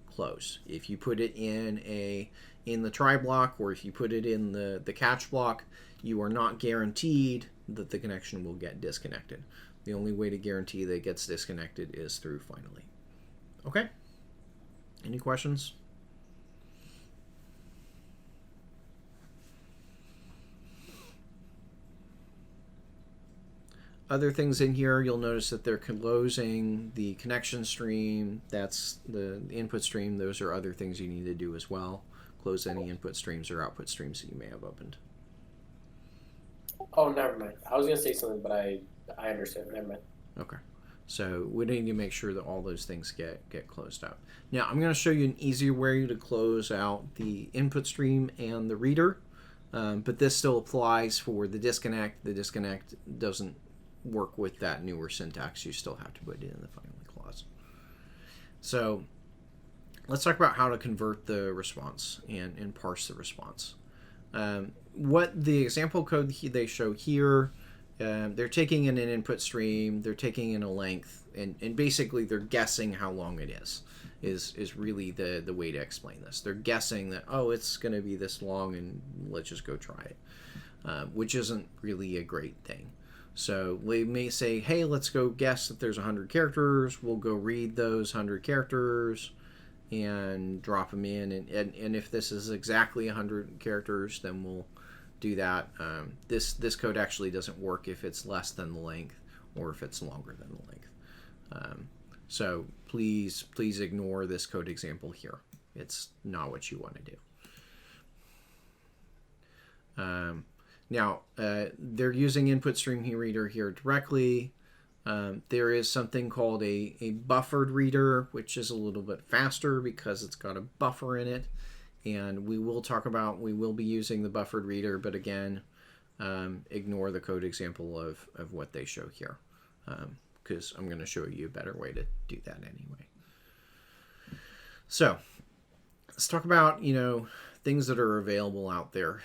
A: close. If you put it in the try block, or if you put it in the catch block, you are not guaranteed that the connection will get disconnected. The only way to guarantee that it gets disconnected is through finally. Okay? Any questions? other things in here, you'll notice that they're closing the connection stream. That's the input stream. Those are other things you need to do as well. Close any input streams or output streams that you may have opened.
C: Oh, never mind. I was gonna say something, but I understand. Never mind.
A: Okay. So we need to make sure that all those things get closed out. Now I'm going to show you an easier way to close out the input stream and the reader, but this still applies for the disconnect. The disconnect doesn't work with that newer syntax. You still have to put it in the finally clause. So let's talk about how to convert the response and parse the response. What the example code they show here, they're taking in an input stream, they're taking in a length, and basically they're guessing how long it is really the way to explain this. They're guessing that, oh, it's going to be this long, and let's just go try it, which isn't really a great thing. So we may say, hey, let's go guess that there's 100 characters. We'll go read those 100 characters and drop them in, and if this is exactly 100 characters, then we'll do that. This code actually doesn't work if it's less than the length or if it's longer than the length. So please ignore this code example here. It's not what you want to do. Now they're using input stream reader here directly. There is something called a buffered reader, which is a little bit faster because it's got a buffer in it. And we will be using the buffered reader, but again, ignore the code example of what they show here, because I'm going to show you a better way to do that anyway. So let's talk about, things that are available out there,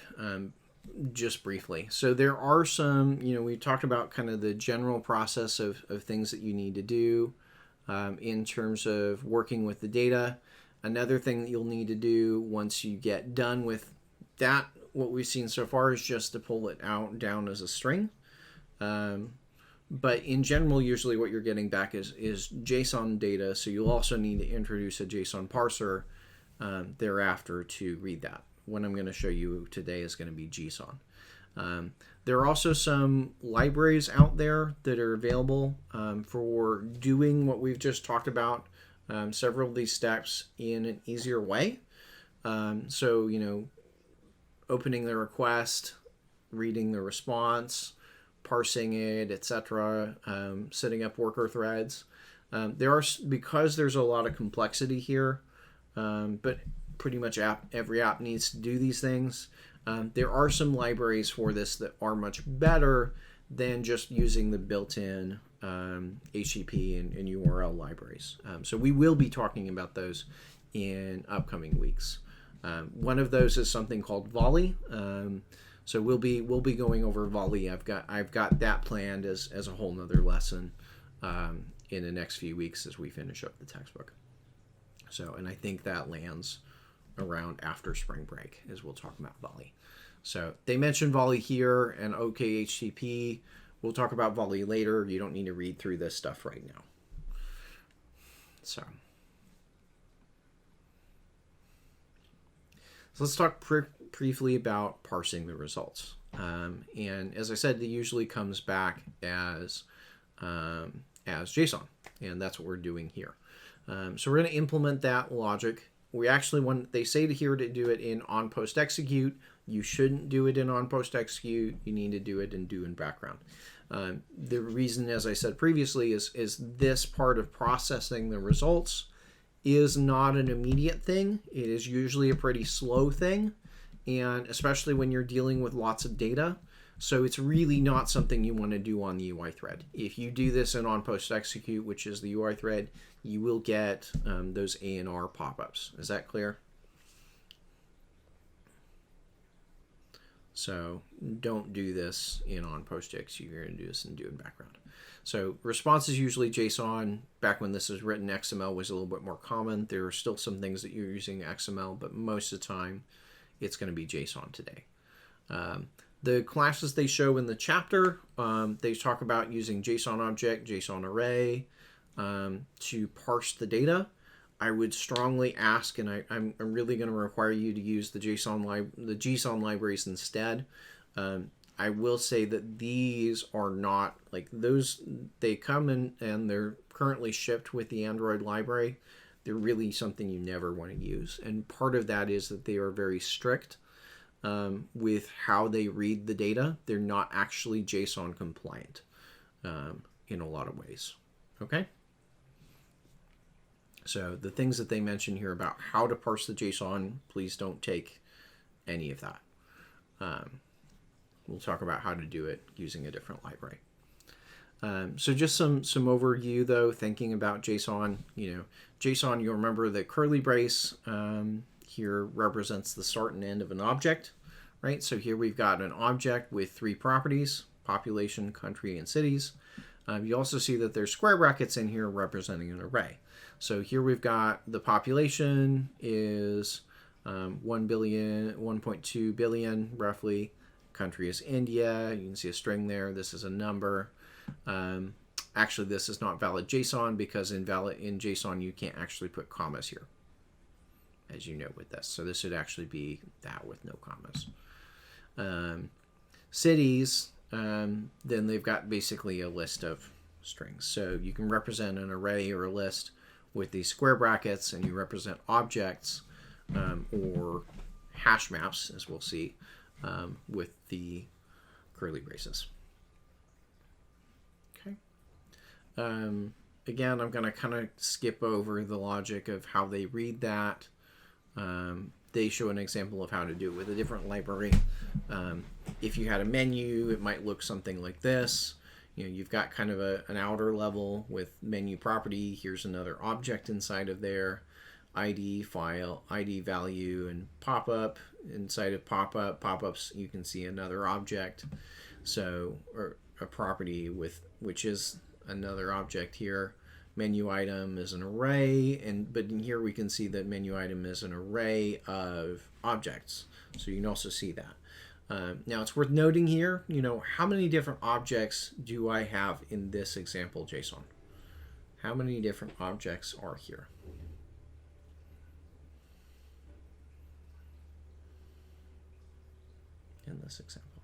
A: just briefly. So there are some, we talked about kind of the general process of things that you need to do in terms of working with the data. Another thing that you'll need to do once you get done with that, what we've seen so far, is just to pull it down as a string. But in general, usually what you're getting back is JSON data, so you'll also need to introduce a JSON parser thereafter to read that. What I'm going to show you today is going to be JSON. There are also some libraries out there that are available for doing what we've just talked about. Several of these steps in an easier way. So, opening the request, reading the response, parsing it, etc., setting up worker threads. Because there's a lot of complexity here, but pretty much every app needs to do these things. There are some libraries for this that are much better than just using the built-in HTTP and URL libraries. So we will be talking about those in upcoming weeks. One of those is something called Volley. So we'll be going over Volley. I've got that planned as a whole nother lesson in the next few weeks as we finish up the textbook. So, and I think that lands around after spring break as we'll talk about Volley. So they mentioned Volley here and OKHTTP. We'll talk about Volley later. You don't need to read through this stuff right now. So let's talk briefly about parsing the results. And as I said, it usually comes back as JSON, and that's what we're doing here. So we're going to implement that logic. We actually they say here to do it in onPostExecute. You shouldn't do it in onPostExecute. You need to do it in do in background. The reason, as I said previously, is this part of processing the results is not an immediate thing. It is usually a pretty slow thing, and especially when you're dealing with lots of data. So it's really not something you want to do on the UI thread. If you do this in onPostExecute, which is the UI thread, you will get those ANR pop-ups. Is that clear? So don't do this in onPostExecute. You're going to do this in do in background. So response is usually JSON. Back when this was written, XML was a little bit more common. There are still some things that you're using XML, but most of the time it's going to be JSON today. The classes they show in the chapter, they talk about using JSON object, JSON array to parse the data. I would strongly ask, and I'm really going to require you to use the JSON libraries instead. I will say that these are not like those. They come in and they're currently shipped with the Android library. They're really something you never want to use. And part of that is that they are very strict with how they read the data. They're not actually JSON compliant in a lot of ways. Okay? So the things that they mention here about how to parse the JSON, please don't take any of that. We'll talk about how to do it using a different library. So just some overview though, thinking about JSON. JSON, you'll remember the curly brace here represents the start and end of an object, right? So here we've got an object with 3 properties: population, country, and cities. You also see that there's square brackets in here representing an array. So here we've got the population is 1.2 billion roughly. Country is India. You can see a string there. This is a number. Actually, this is not valid JSON because in JSON you can't actually put commas here, as you know with this. So this should actually be that with no commas. Cities, then they've got basically a list of strings. So you can represent an array or a list with these square brackets, and you represent objects or hash maps, as we'll see, with the curly braces. Okay. Again, I'm going to kind of skip over the logic of how they read that. They show an example of how to do it with a different library. If you had a menu, it might look something like this. You've got kind of an outer level with menu property. Here's another object inside of there. ID file, ID value, and pop-up. Inside of pop-ups, you can see another object. So, or a property which is another object here. Menu item is an array, but in here we can see that menu item is an array of objects. So you can also see that. Now it's worth noting here, how many different objects do I have in this example JSON? How many different objects are here? In this example.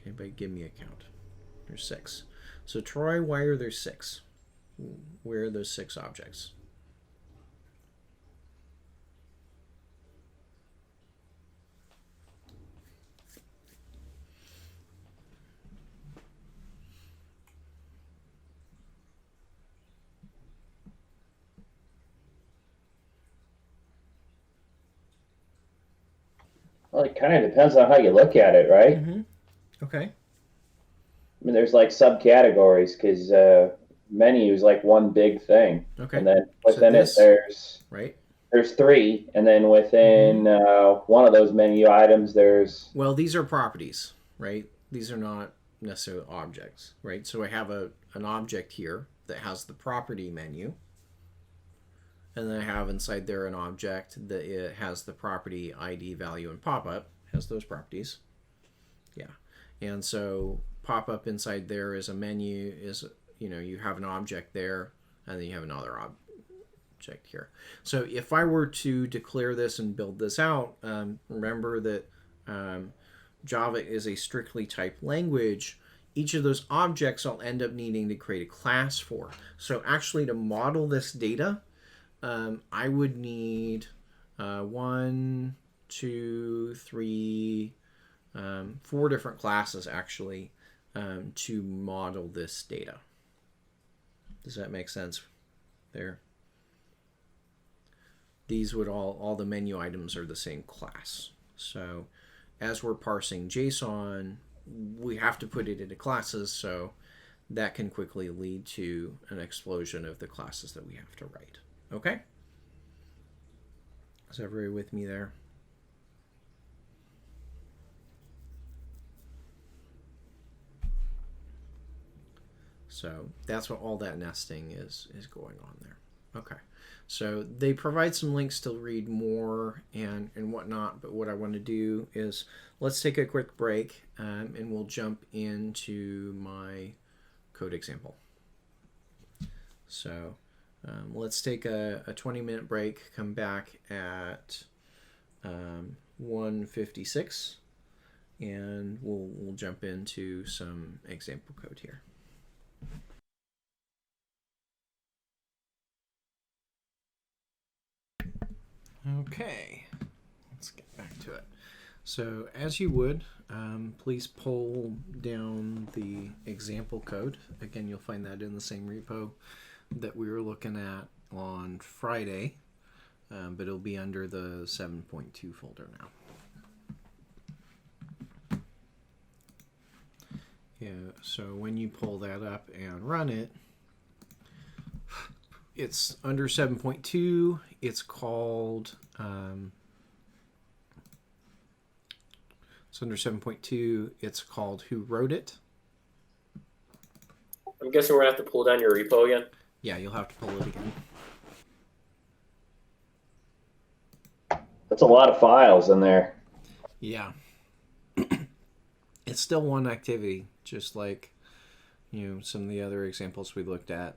A: Okay, but give me a count. There's 6. So Troy, why are there 6? Where are those 6 objects?
B: Well, it kind of depends on how you look at it, right?
A: Mm-hmm. Okay.
B: I mean, there's like subcategories because menu is like one big thing.
A: Okay.
B: And then within there's 3, and then within one of those menu items, there's...
A: Well, these are properties, right? These are not necessarily objects, right? So I have an object here that has the property menu. And then I have inside there an object that it has the property ID, value, and pop-up. Has those properties. Yeah. And so pop-up inside there is a menu, you have an object there, and then you have another object here. So if I were to declare this and build this out, remember that Java is a strictly typed language. Each of those objects I'll end up needing to create a class for. So actually to model this data, I would need 1, 2, 3, 4 different classes actually to model this data. Does that make sense there? These would all the menu items are the same class. So as we're parsing JSON, we have to put it into classes, so that can quickly lead to an explosion of the classes that we have to write. Okay? Is everybody with me there? So that's what all that nesting is going on there. Okay. So they provide some links to read more and whatnot, but what I want to do is let's take a quick break and we'll jump into my code example. So let's take a 20-minute break, come back at 156, and we'll jump into some example code here. Okay, let's get back to it. So as you would, please pull down the example code. Again, you'll find that in the same repo that we were looking at on Friday, but it'll be under the 7.2 folder now. Yeah, so when you pull that up and run it, it's under 7.2. It's called, it's under 7.2. It's called Who Wrote It.
D: I'm guessing we're going to have to pull down your repo again?
A: Yeah, you'll have to pull it again.
B: That's a lot of files in there.
A: Yeah. It's still one activity, just like, some of the other examples we looked at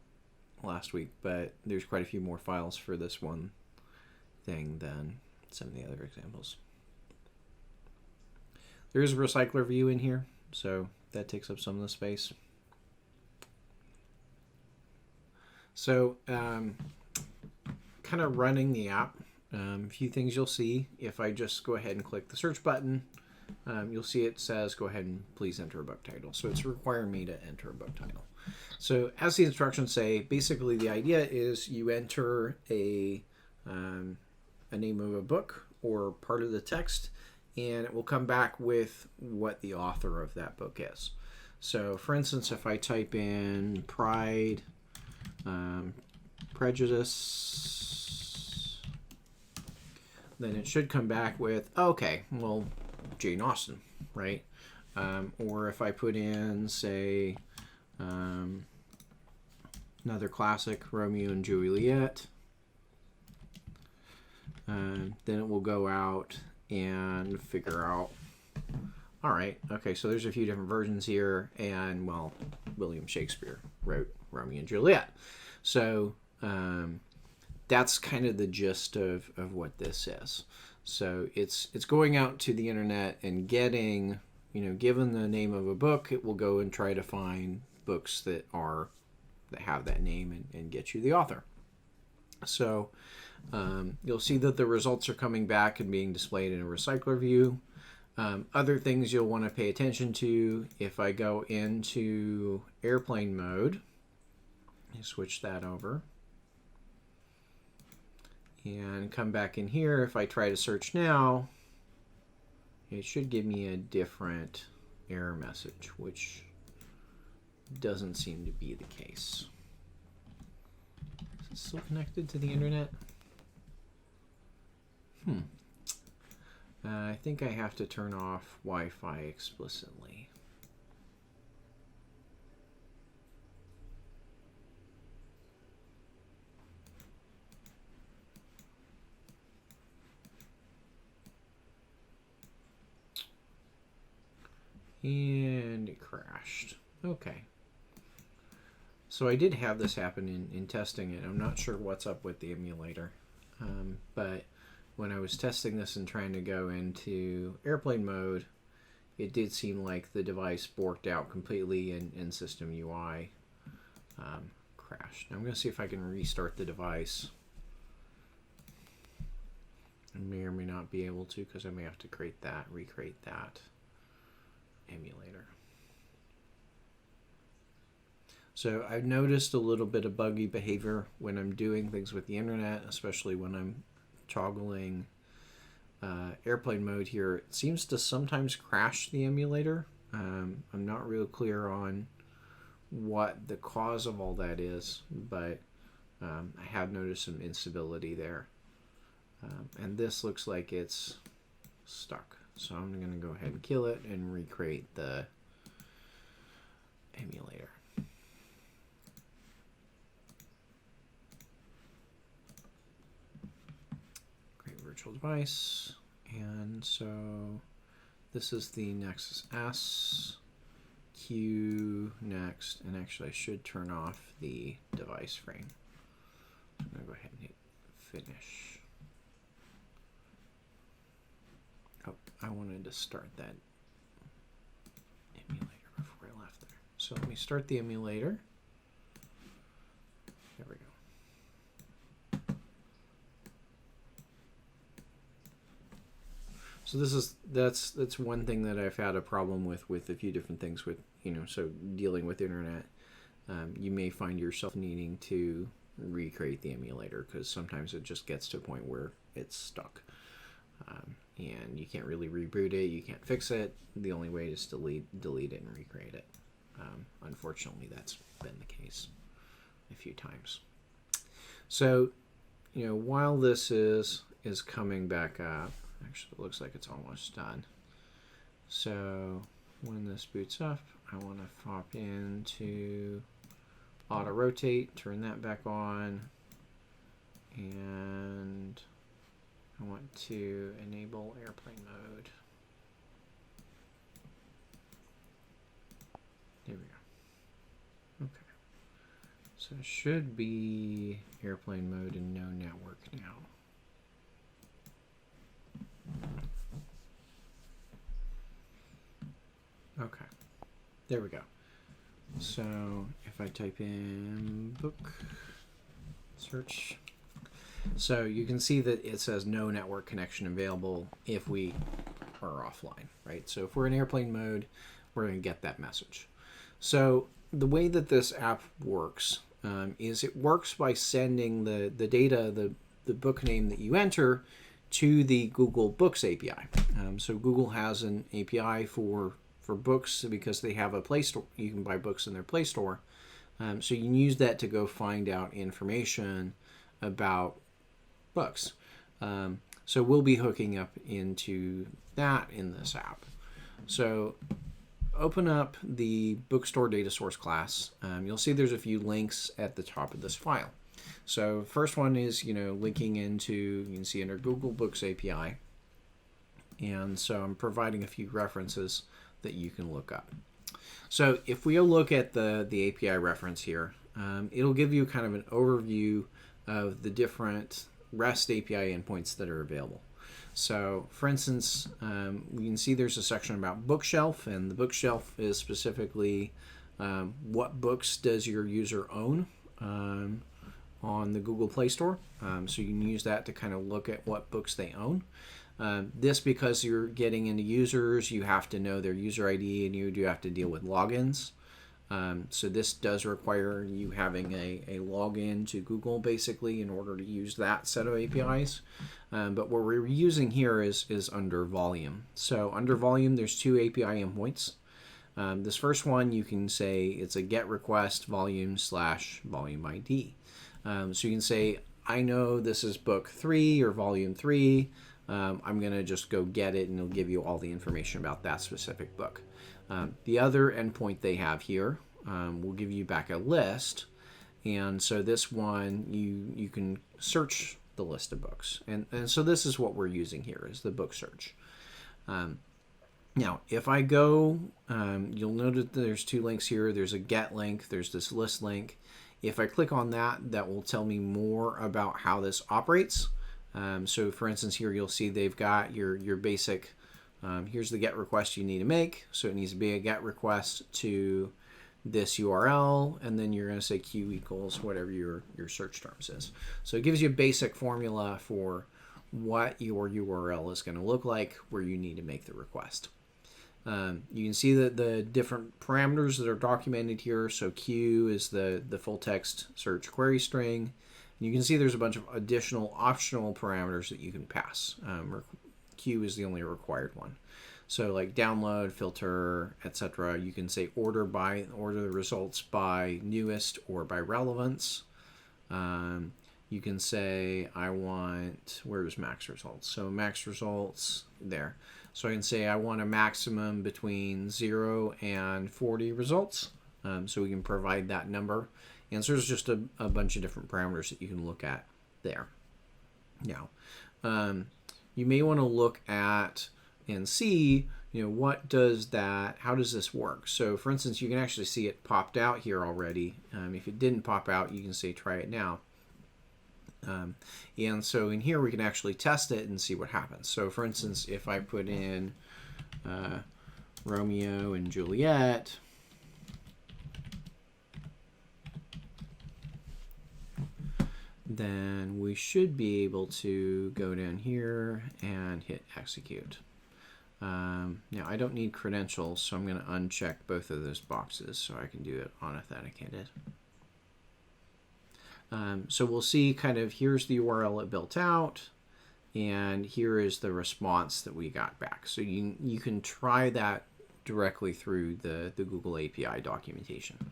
A: last week, but there's quite a few more files for this one thing than some of the other examples. There is a recycler view in here, so that takes up some of the space. So kind of running the app, a few things you'll see. If I just go ahead and click the search button, you'll see it says go ahead and please enter a book title. So it's requiring me to enter a book title. So as the instructions say, basically the idea is you enter a name of a book or part of the text, and it will come back with what the author of that book is. So for instance, if I type in Pride, Prejudice, then it should come back with, okay, well, Jane Austen, right? Or if I put in, say, another classic, Romeo and Juliet, then it will go out and figure out, all right, okay, so there's a few different versions here, and, well, William Shakespeare wrote Romeo and Juliet. So that's kind of the gist of what this is. So it's going out to the internet and getting, given the name of a book, it will go and try to find books that have that name and get you the author. So you'll see that the results are coming back and being displayed in a recycler view. Other things you'll want to pay attention to, if I go into airplane mode, I switch that over, and come back in here. If I try to search now, it should give me a different error message, which doesn't seem to be the case. Is it still connected to the internet? I think I have to turn off Wi-Fi explicitly. And it crashed. Okay. So I did have this happen in testing it. I'm not sure what's up with the emulator. But when I was testing this and trying to go into airplane mode, it did seem like the device borked out completely and System UI crashed. Now I'm going to see if I can restart the device. I may or may not be able to, because I may have to recreate that emulator. So I've noticed a little bit of buggy behavior when I'm doing things with the internet, especially when I'm toggling airplane mode here. It seems to sometimes crash the emulator. I'm not real clear on what the cause of all that is, but I have noticed some instability there. And this looks like it's stuck. So I'm going to go ahead and kill it and recreate the emulator. Create virtual device. And so this is the Nexus S, Q, next, and actually I should turn off the device frame. I'm going to go ahead and hit finish. Oh, I wanted to start that emulator before I left there. So let me start the emulator. There we go. So that's one thing that I've had a problem with a few different things with, so dealing with internet. You may find yourself needing to recreate the emulator because sometimes it just gets to a point where it's stuck. And you can't really reboot it, you can't fix it. The only way is to delete it and recreate it. Unfortunately, that's been the case a few times. So, while this is coming back up, actually it looks like it's almost done. So when this boots up, I want to pop into auto rotate, turn that back on, and I want to enable airplane mode. There we go. Okay. So it should be airplane mode and no network now. Okay. There we go. So if I type in book search, so you can see that it says no network connection available if we are offline, right? So if we're in airplane mode, we're going to get that message. So the way that this app works is it works by sending the data, the book name that you enter, to the Google Books API. So Google has an API for books because they have a Play Store. You can buy books in their Play Store. So you can use that to go find out information about books. So we'll be hooking up into that in this app. So open up the bookstore data source class. You'll see there's a few links at the top of this file. So first one is, linking into, you can see under Google Books API. And so I'm providing a few references that you can look up. So if we look at the API reference here, it'll give you kind of an overview of the different REST API endpoints that are available. So for instance, we can see there's a section about bookshelf, and the bookshelf is specifically what books does your user own on the Google Play Store. So you can use that to kind of look at what books they own. This, because you're getting into users, you have to know their user ID and you do have to deal with logins. So this does require you having a login to Google basically in order to use that set of APIs. But what we're using here is under volume. So under volume, there's two API endpoints. This first one, you can say it's a get request volume / volume ID. So you can say, I know this is book 3 or volume 3. I'm going to just go get it, and it'll give you all the information about that specific book. The other endpoint they have here will give you back a list. And so this one, you can search the list of books. And so this is what we're using here, is the book search. Now, if I go, you'll notice that there's two links here. There's a get link. There's this list link. If I click on that, that will tell me more about how this operates. So for instance, here you'll see they've got your basic, here's the get request you need to make. So it needs to be a get request to this URL, and then you're going to say Q equals whatever your search terms is. So it gives you a basic formula for what your URL is going to look like where you need to make the request. You can see that the different parameters that are documented here. So Q is the full text search query string. You can see there's a bunch of additional optional parameters that you can pass. Q is the only required one. So like download, filter, etc. You can say order the results by newest or by relevance. You can say I want, where's max results? So max results there. So I can say I want a maximum between 0 and 40 results. So we can provide that number. And so there's just a bunch of different parameters that you can look at there. Now, you may want to look at and see, what does that, how does this work? So for instance, you can actually see it popped out here already. If it didn't pop out, you can say try it now. And so in here we can actually test it and see what happens. So for instance, if I put in Romeo and Juliet, then we should be able to go down here and hit execute. Now I don't need credentials, so I'm going to uncheck both of those boxes so I can do it unauthenticated. So we'll see kind of here's the URL it built out, and here is the response that we got back. So you can try that directly through the Google API documentation.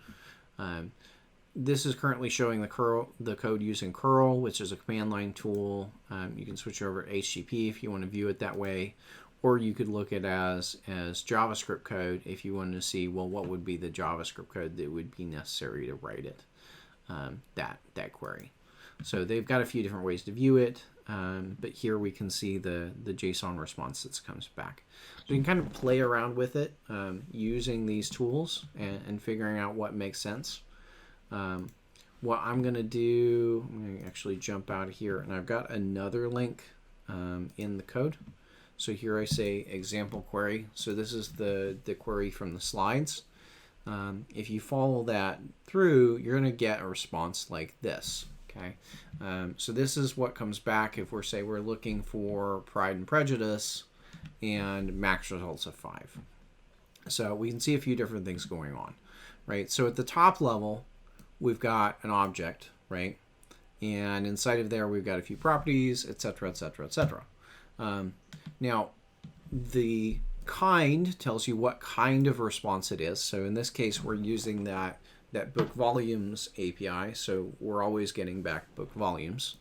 A: This is currently showing the code using curl, which is a command line tool. You can switch over to HTTP if you want to view it that way, or you could look at it as JavaScript code if you wanted to see, well, what would be the JavaScript code that would be necessary to write it, that query. So they've got a few different ways to view it, but here we can see the JSON response that comes back. So you can kind of play around with it using these tools and figuring out what makes sense. What I'm going to do, I'm going to actually jump out of here, and I've got another link in the code. So here I say example query. So this is the query from the slides. If you follow that through, you're going to get a response like this. Okay, so this is what comes back if we're looking for Pride and Prejudice and max results of 5. So we can see a few different things going on, right? So at the top level, we've got an object, right? And inside of there, we've got a few properties, etc., etc., etc. Now, the kind tells you what kind of response it is. So in this case, we're using that book volumes API. So we're always getting back book volumes.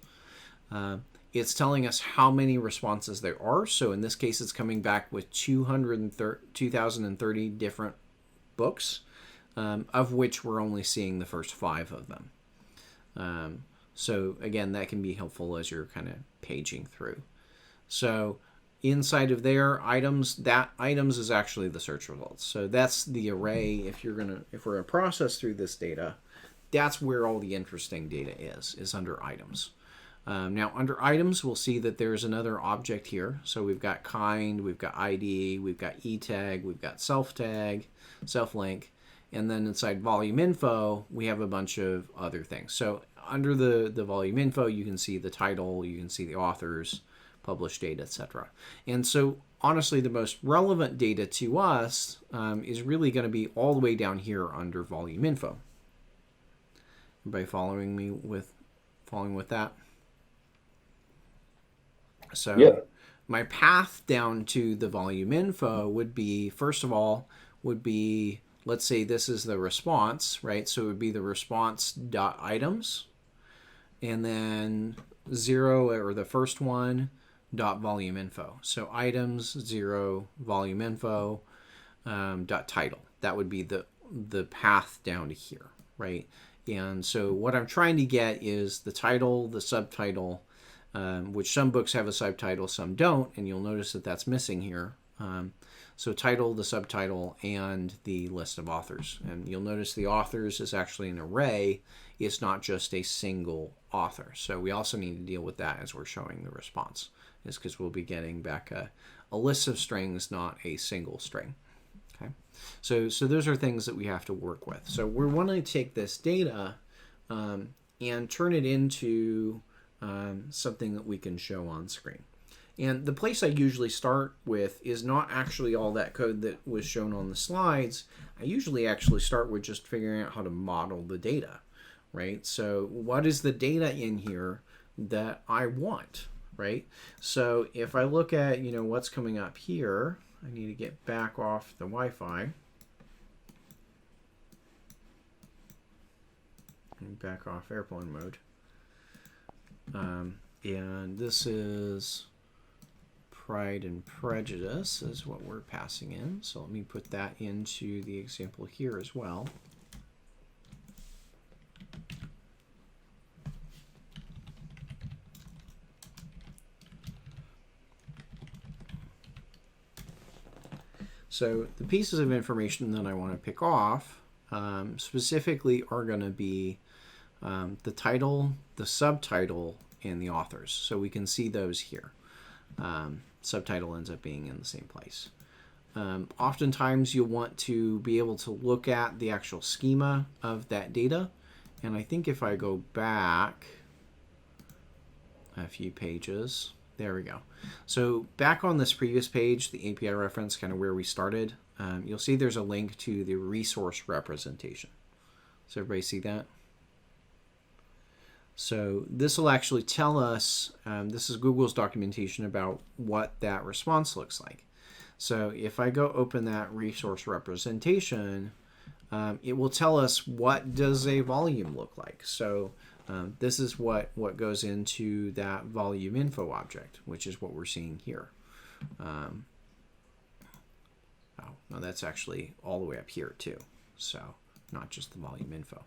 A: It's telling us how many responses there are. So in this case, it's coming back with 2,030 different books, of which we're only seeing the first 5 of them. So again, that can be helpful as you're kind of paging through. So inside of there, items is actually the search results. So that's the array. If we're gonna process through this data, that's where all the interesting data is under items. Now under items, we'll see that there's another object here. So we've got kind, we've got ID, we've got e-tag, we've got self-tag, self-link, and then inside volume info, we have a bunch of other things. So under the volume info, you can see the title, you can see the authors, published date, etc. And so honestly, the most relevant data to us is really going to be all the way down here under volume info. Everybody following with that? So yeah. My path down to the volume info would be, first of all, let's say this is the response, right? So it would be the response.items, and then 0, or the first one, dot volume info. So items 0 volume info dot title. That would be the path down to here, right? And so what I'm trying to get is the title, the subtitle, which some books have a subtitle, some don't, and you'll notice that that's missing here. So title, the subtitle, and the list of authors. And you'll notice the authors is actually an array. It's not just a single author. So we also need to deal with that as we're showing the response, is because we'll be getting back a list of strings, not a single string. Okay, so those are things that we have to work with. So we're wanting to take this data and turn it into something that we can show on screen. And the place I usually start with is not actually all that code that was shown on the slides. I usually actually start with just figuring out how to model the data, right? So what is the data in here that I want, right? So if I look at, what's coming up here, I need to get back off the Wi-Fi. And back off airplane mode. And this is Pride and Prejudice is what we're passing in. So let me put that into the example here as well. So the pieces of information that I want to pick off specifically are going to be the title, the subtitle, and the authors. So we can see those here. Subtitle ends up being in the same place. Oftentimes you'll want to be able to look at the actual schema of that data. And I think if I go back a few pages, there we go. So back on this previous page, the API reference, kind of where we started, you'll see there's a link to the resource representation. So everybody see that? So this will actually tell us, this is Google's documentation about what that response looks like. So if I go open that resource representation, it will tell us what does a volume look like. So this is what goes into that volume info object, which is what we're seeing here. Oh, no, that's actually all the way up here too. So not just the volume info.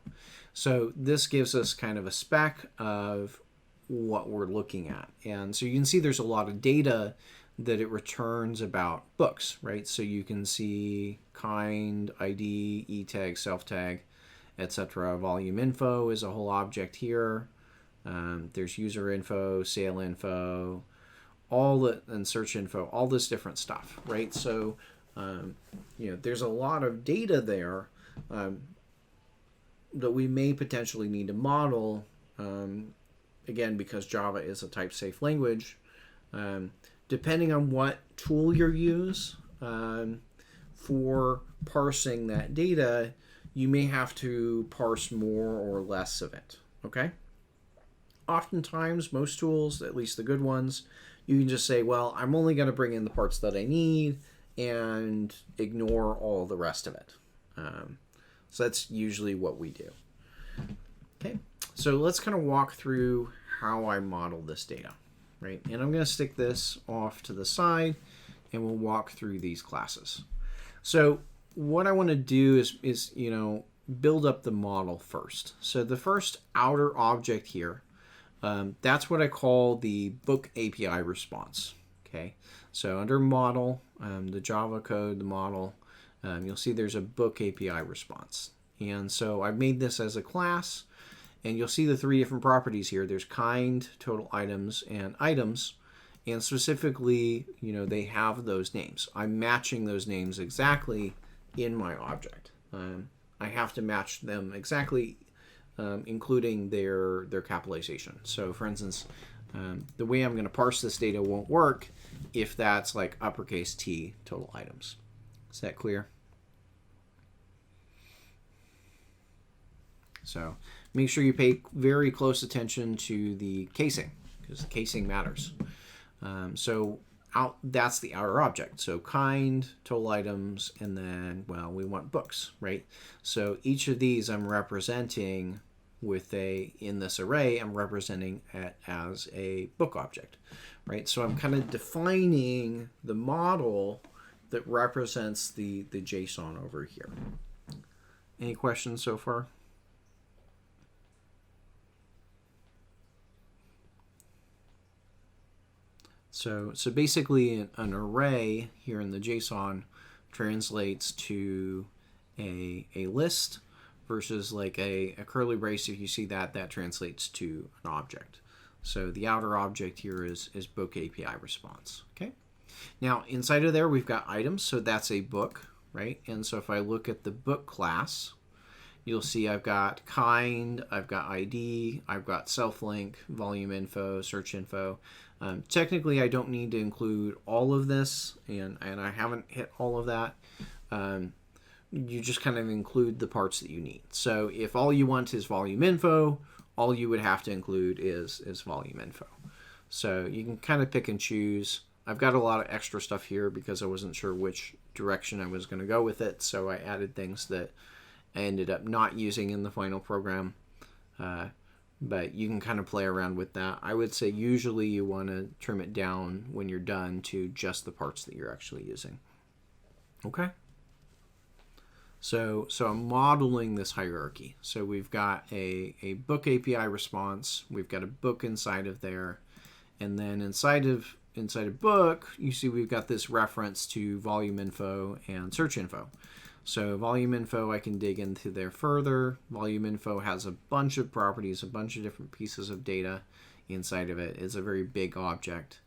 A: So this gives us kind of a spec of what we're looking at. And so you can see there's a lot of data that it returns about books, right? So you can see kind, ID, e-tag, self-tag, etc. Volume info is a whole object here. There's user info, sale info, and search info, all this different stuff, right? So there's a lot of data there that we may potentially need to model, again, because Java is a type-safe language. Depending on what tool you use for parsing that data, you may have to parse more or less of it, okay? Oftentimes, most tools, at least the good ones, you can just say, well, I'm only going to bring in the parts that I need and ignore all the rest of it. So that's usually what we do. Okay, so let's kind of walk through how I model this data, right? And I'm going to stick this off to the side, and we'll walk through these classes. So what I want to do is build up the model first. So the first outer object here, that's what I call the book API response. Okay, so under model, the Java code, the model, you'll see there's a book API response. And so I've made this as a class, and you'll see the three different properties here. There's kind, total items, and items. And specifically, they have those names. I'm matching those names exactly in my object. I have to match them exactly, including their capitalization. So for instance, the way I'm going to parse this data won't work if that's like uppercase T, total items. Is that clear? So make sure you pay very close attention to the casing, because the casing matters. That's the outer object. So kind, total items, and then, well, we want books, right? So each of these I'm representing in this array, I'm representing it as a book object, right? So I'm kind of defining the model that represents the JSON over here. Any questions so far? So basically an array here in the JSON translates to a list versus like a curly brace. If you see that translates to an object. So the outer object here is book API response. Okay. Now inside of there we've got items, so that's a book, right? And so if I look at the book class, you'll see I've got kind, I've got ID, I've got self-link, volume info, search info. Technically, I don't need to include all of this, and I haven't hit all of that. You just kind of include the parts that you need. So if all you want is volume info, all you would have to include is volume info. So you can kind of pick and choose. I've got a lot of extra stuff here because I wasn't sure which direction I was going to go with it, so I added things that I ended up not using in the final program. But you can kind of play around with that. I would say usually you want to trim it down when you're done to just the parts that you're actually using. Okay? So I'm modeling this hierarchy. So we've got a book API response. We've got a book inside of there. And then inside of book, you see we've got this reference to volume info and search info. So volume info, I can dig into there further. Volume info has a bunch of properties, a bunch of different pieces of data inside of it. It's a very big object.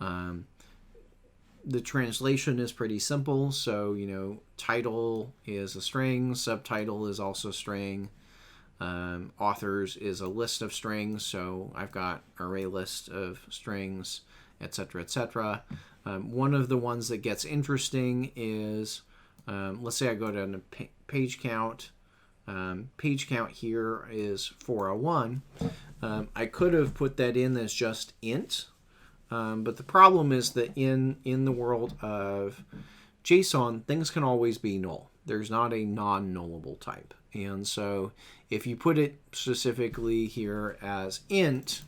A: The translation is pretty simple. So, you know, title is a string, subtitle is also a string. Authors is a list of strings, so I've got array list of strings, etc., etc. One of the ones that gets interesting is, let's say I go down to page count. Page count here is 401. I could have put that in as just int, but the problem is that in the world of JSON, things can always be null. There's not a non-nullable type. And so if you put it specifically here as int,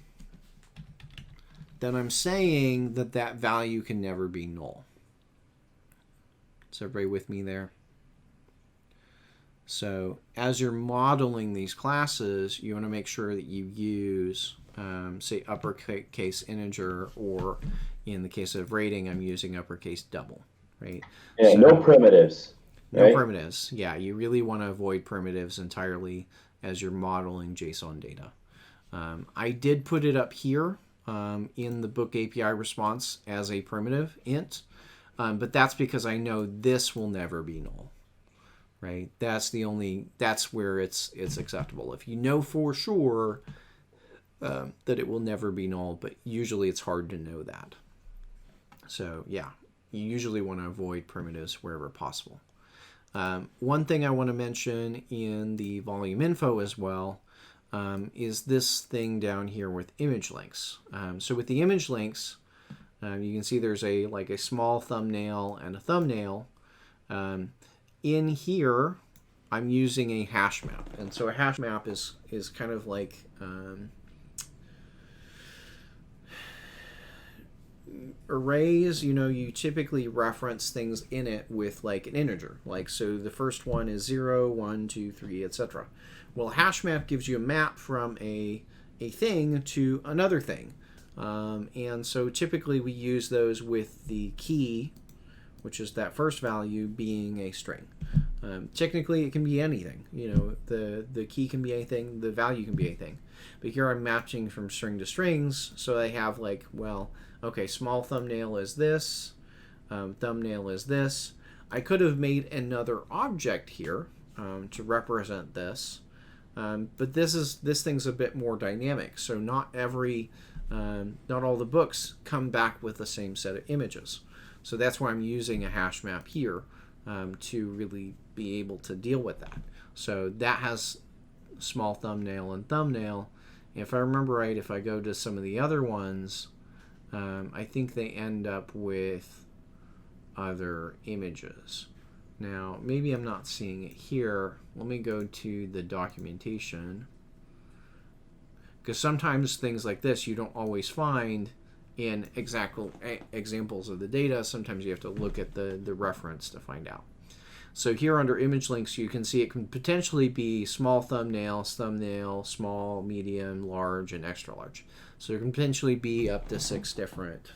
A: then I'm saying that that value can never be null. Is everybody with me there? So as you're modeling these classes, you want to make sure that you use, say, uppercase integer, or in the case of rating, I'm using uppercase double, right?
B: Yeah,
A: so,
B: no primitives.
A: No
B: right?
A: primitives. Yeah, you really want to avoid primitives entirely as you're modeling JSON data. I did put it up here in the book API response as a primitive int, but that's because I know this will never be null. Right, that's where it's acceptable. If you know for sure that it will never be null, but usually it's hard to know that. So yeah, you usually want to avoid primitives wherever possible. One thing I want to mention in the volume info as well is this thing down here with image links. So with the image links, you can see there's a small thumbnail and a thumbnail. In here, I'm using a hash map, and so a hash map is kind of like arrays. You know, you typically reference things in it with like an integer, like so the first one is 0, 1, 2, 3, etc. Well, a hash map gives you a map from a thing to another thing, and so typically we use those with the key, which is that first value being a string. Technically, it can be anything. You know, the key can be anything, the value can be anything. But here I'm matching from string to strings, so I have like, well, okay, small thumbnail is this, thumbnail is this. I could have made another object here to represent this, but this thing's a bit more dynamic. So not all the books come back with the same set of images. So that's why I'm using a hash map here to really be able to deal with that. So that has small thumbnail and thumbnail. If I remember right, if I go to some of the other ones, I think they end up with other images. Now, maybe I'm not seeing it here. Let me go to the documentation. Because sometimes things like this you don't always find in exact examples of the data. Sometimes you have to look at the reference to find out. So here under image links, you can see it can potentially be small thumbnail, small, medium, large, and extra large. So there can potentially be up to 6 different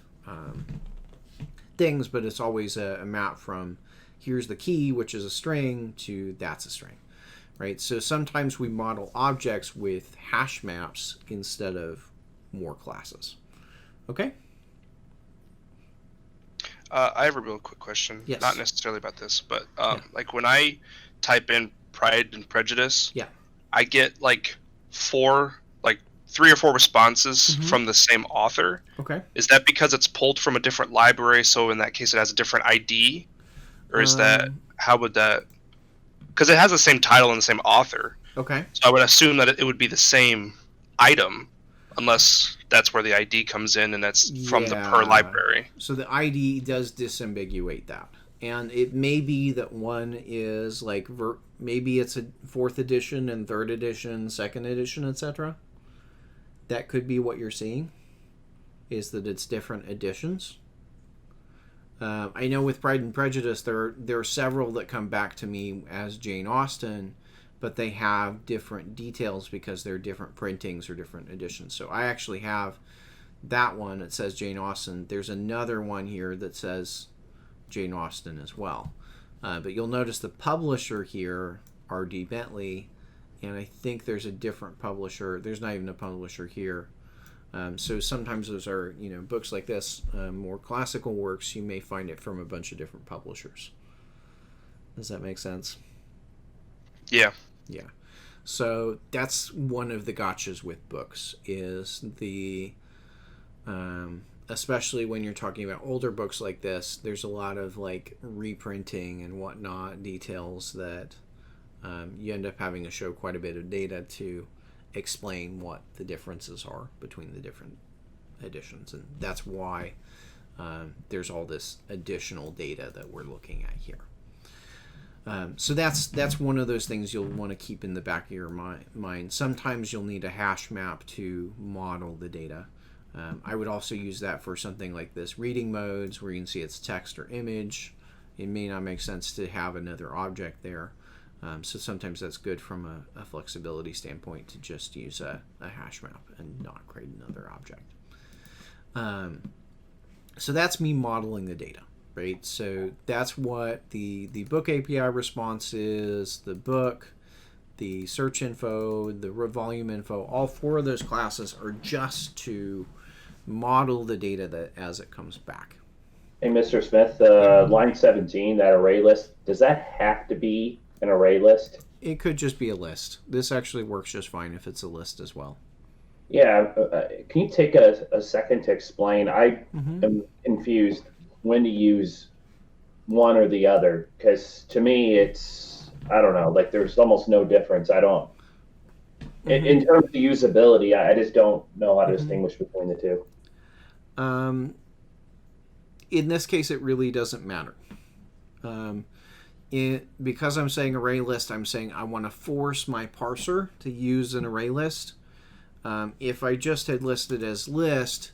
A: things, but it's always a map from here's the key, which is a string, to that's a string, right? So sometimes we model objects with hash maps instead of more classes. Okay.
E: I have a real quick question.
A: Yes.
E: Not necessarily about this, but like when I type in Pride and Prejudice,
A: yeah,
E: I get like 3 or 4 responses from the same author.
A: Okay.
E: Is that because it's pulled from a different library, so in that case it has a different ID? Or is that, how would that, because it has the same title and the same author.
A: Okay.
E: So I would assume that it would be the same item, unless that's where the ID comes in and that's from the per library.
A: So the ID does disambiguate that. And it may be that one is like, maybe it's a 4th edition and 3rd edition, 2nd edition, etc. That could be what you're seeing, is that it's different editions. I know with Pride and Prejudice, there are several that come back to me as Jane Austen, but they have different details because they're different printings or different editions. So I actually have that one that says Jane Austen. There's another one here that says Jane Austen as well. But you'll notice the publisher here, R.D. Bentley, and I think there's a different publisher. There's not even a publisher here. So sometimes those are, books like this, more classical works, you may find it from a bunch of different publishers. Does that make sense?
E: Yeah.
A: Yeah. So that's one of the gotchas with books is especially when you're talking about older books like this, there's a lot of like reprinting and whatnot details that you end up having to show quite a bit of data to explain what the differences are between the different editions. And that's why there's all this additional data that we're looking at here. So that's one of those things you'll want to keep in the back of your mind. Sometimes you'll need a hash map to model the data. I would also use that for something like this, reading modes, where you can see it's text or image. It may not make sense to have another object there. So sometimes that's good from a flexibility standpoint to just use a hash map and not create another object. So that's me modeling the data. Right, so that's what the book API response is, the book, the search info, the volume info, all four of those classes are just to model the data as it comes back.
B: Hey, Mr. Smith, line 17, that array list, does that have to be an array list?
A: It could just be a list. This actually works just fine if it's a list as well.
B: Yeah, can you take a second to explain? I am confused when to use one or the other, because to me it's, I don't know, like there's almost no difference. I don't in terms of usability, I just don't know how to distinguish between the two.
A: In this case it really doesn't matter. Because I'm saying array list, I'm saying I want to force my parser to use an array list. If I just had listed as list,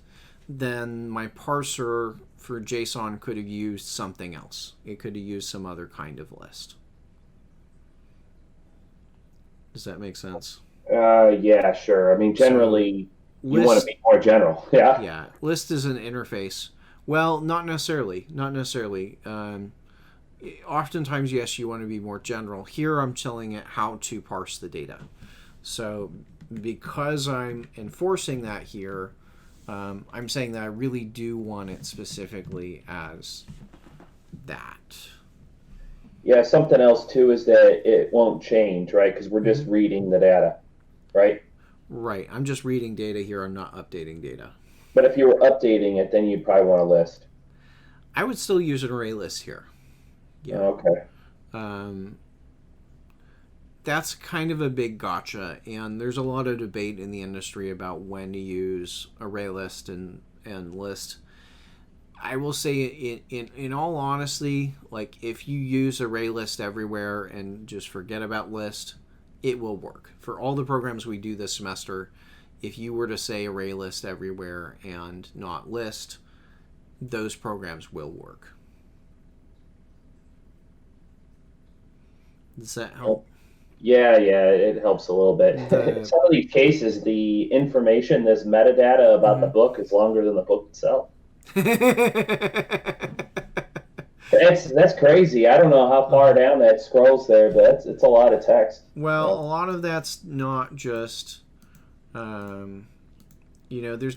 A: then my parser for JSON could have used something else. It could have used some other kind of list. Does that make sense?
B: Yeah, sure. I mean, generally, you want to be more general. Yeah.
A: Yeah. List is an interface. Well, not necessarily. Not necessarily. Oftentimes, yes, you want to be more general. Here, I'm telling it how to parse the data. So, because I'm enforcing that here, I'm saying that I really do want it specifically as that.
B: Yeah, something else too is that it won't change, right? Because we're just reading the data, right?
A: Right. I'm just reading data here. I'm not updating data.
B: But if you were updating it, then you'd probably want a list.
A: I would still use an array list here. Yeah.
B: Okay.
A: That's kind of a big gotcha, and there's a lot of debate in the industry about when to use array list and list. I will say in all honesty, like if you use array list everywhere and just forget about list, it will work. For all the programs we do this semester, if you were to say array list everywhere and not list, those programs will work. Does that help?
B: Yeah, it helps a little bit. In some of these cases, the information, this metadata about the book is longer than the book itself. That's crazy. I don't know how far down that scrolls there, but it's a lot of text.
A: Well, a lot of that's not just, there's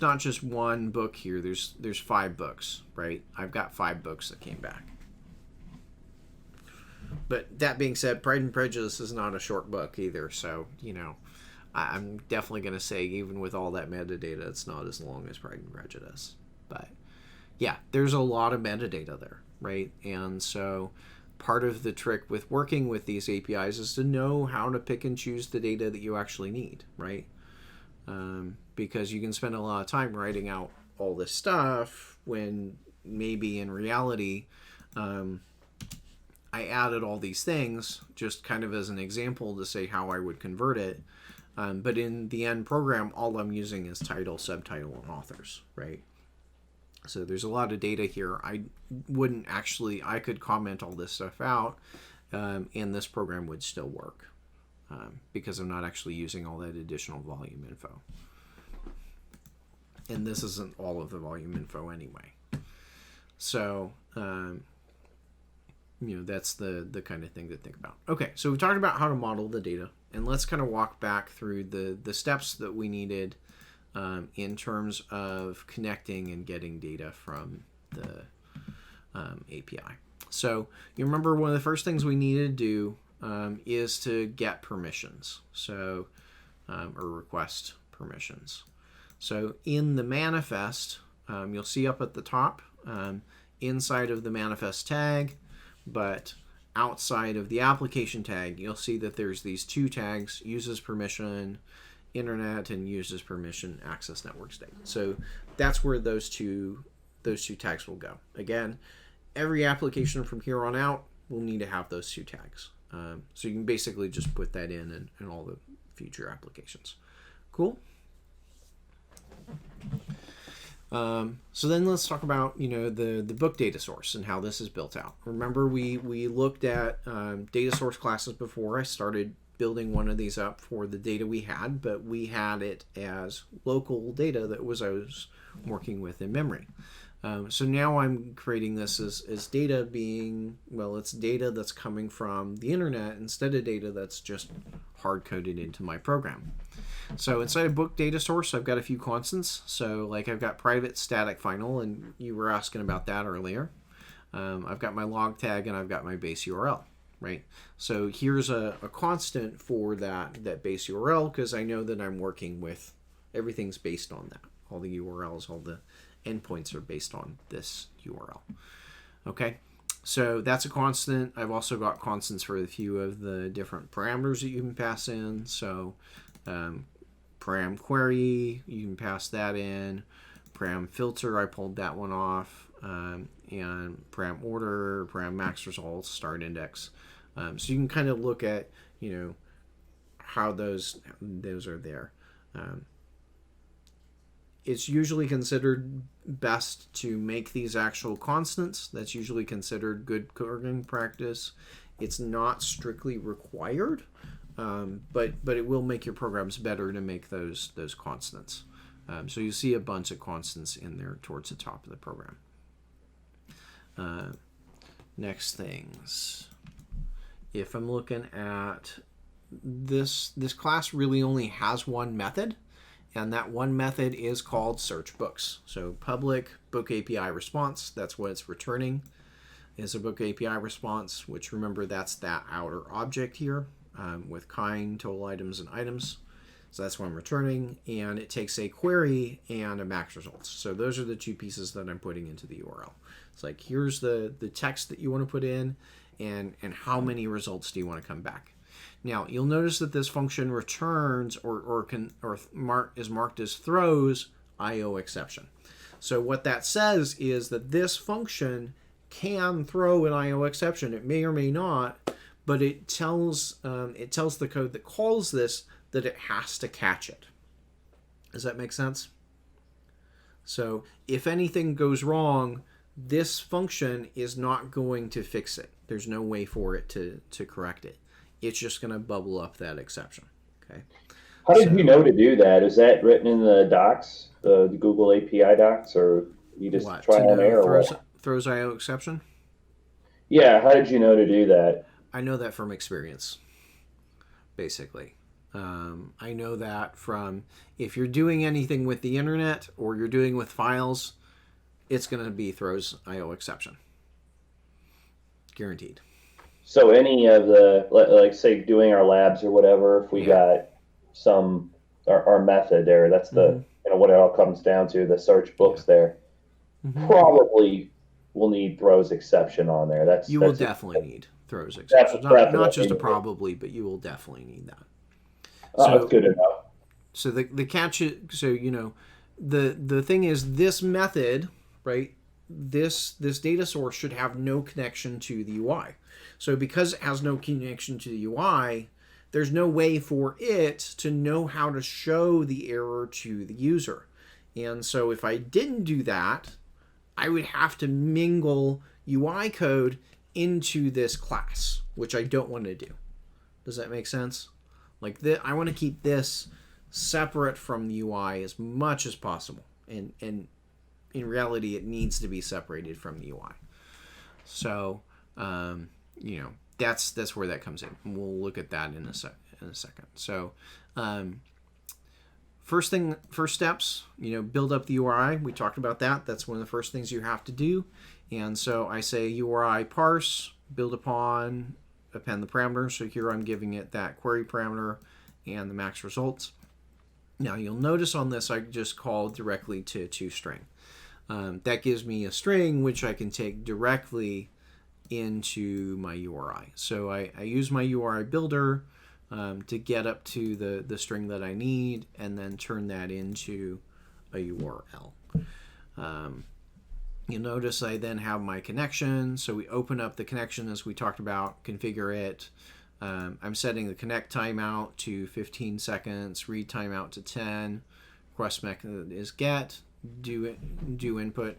A: not just one book here. There's 5 books, right? I've got 5 books that came back. But that being said, Pride and Prejudice is not a short book either. So, I'm definitely going to say, even with all that metadata, it's not as long as Pride and Prejudice. But, yeah, there's a lot of metadata there, right? And so part of the trick with working with these APIs is to know how to pick and choose the data that you actually need, right? Because you can spend a lot of time writing out all this stuff when maybe in reality... I added all these things just kind of as an example to say how I would convert it. But in the end program, all I'm using is title, subtitle, and authors, right? So there's a lot of data here. I could comment all this stuff out, and this program would still work because I'm not actually using all that additional volume info. And this isn't all of the volume info anyway. So... that's the kind of thing to think about. Okay, so we've talked about how to model the data, and let's kind of walk back through the steps that we needed in terms of connecting and getting data from the API. So you remember one of the first things we need to do is to get permissions, so or request permissions. So in the manifest, you'll see up at the top, inside of the manifest tag, but outside of the application tag, you'll see that there's these two tags: uses permission internet and uses permission access network state. So that's where those two tags will go. Again, every application from here on out will need to have those two tags. So you can basically just put that in all the future applications. Cool. So then let's talk about, the book data source and how this is built out. Remember, we looked at data source classes before. I started building one of these up for the data we had, but we had it as local data that I was working with in memory. So now I'm creating this as data being, it's data that's coming from the internet instead of data that's just hard-coded into my program. So inside of book data source, I've got a few constants. So like I've got private static final, and you were asking about that earlier. I've got my log tag, and I've got my base URL, right? So here's a constant for that base URL, because I know that I'm working with, everything's based on that. All the URLs, all the endpoints are based on this URL. Okay, so that's a constant. I've also got constants for a few of the different parameters that you can pass in. So param query, you can pass that in. Param filter, I pulled that one off. And param order, param max results, start index. So you can kind of look at, how those are there. It's usually considered best to make these actual constants. That's usually considered good coding practice. It's not strictly required, but it will make your programs better to make those constants. So you see a bunch of constants in there towards the top of the program. Next things. If I'm looking at this class really only has one method. And that one method is called search books. So public book API response, that's what it's returning, is a book API response, which remember that's that outer object here with kind, total items, and items. So that's what I'm returning. And it takes a query and a max results. So those are the two pieces that I'm putting into the URL. It's like, here's the text that you want to put in, and how many results do you want to come back. Now, you'll notice that this function returns is marked as throws IO exception. So what that says is that this function can throw an IO exception. It may or may not, but it tells the code that calls this that it has to catch it. Does that make sense? So if anything goes wrong, this function is not going to fix it. There's no way for it to correct it. It's just going to bubble up that exception. Okay.
B: How did you know to do that? Is that written in the docs, the Google API docs, or you just try on air?
A: Throws IO exception?
B: Yeah. How did you know to do that?
A: I know that from experience, basically. I know that from, if you're doing anything with the internet or you're doing with files, it's going to be throws IO exception. Guaranteed.
B: So any of the, like say doing our labs or whatever, if we got our method there, that's the, what it all comes down to, the search books there, probably will need throws exception on there.
A: You will definitely need throws exception. Not just a probably, but you will definitely need that.
B: So that's good enough.
A: So the catch, the thing is, this method, right, this data source should have no connection to the UI. So because it has no connection to the UI, there's no way for it to know how to show the error to the user. And so if I didn't do that, I would have to mingle UI code into this class, which I don't want to do. Does that make sense? Like I want to keep this separate from the UI as much as possible. And in reality, it needs to be separated from the UI. So, that's where that comes in. We'll look at that in a second. So, first steps, build up the URI. We talked about that. That's one of the first things you have to do. And so I say URI parse, build upon, append the parameter. So here I'm giving it that query parameter and the max results. Now you'll notice on this I just called directly to toString. That gives me a string which I can take directly into my URI. So I use my Uri Builder to get up to the string that I need and then turn that into a URL. You'll notice I then have my connection. So we open up the connection as we talked about, configure it. I'm setting the connect timeout to 15 seconds, read timeout to 10. Request method is get. Do input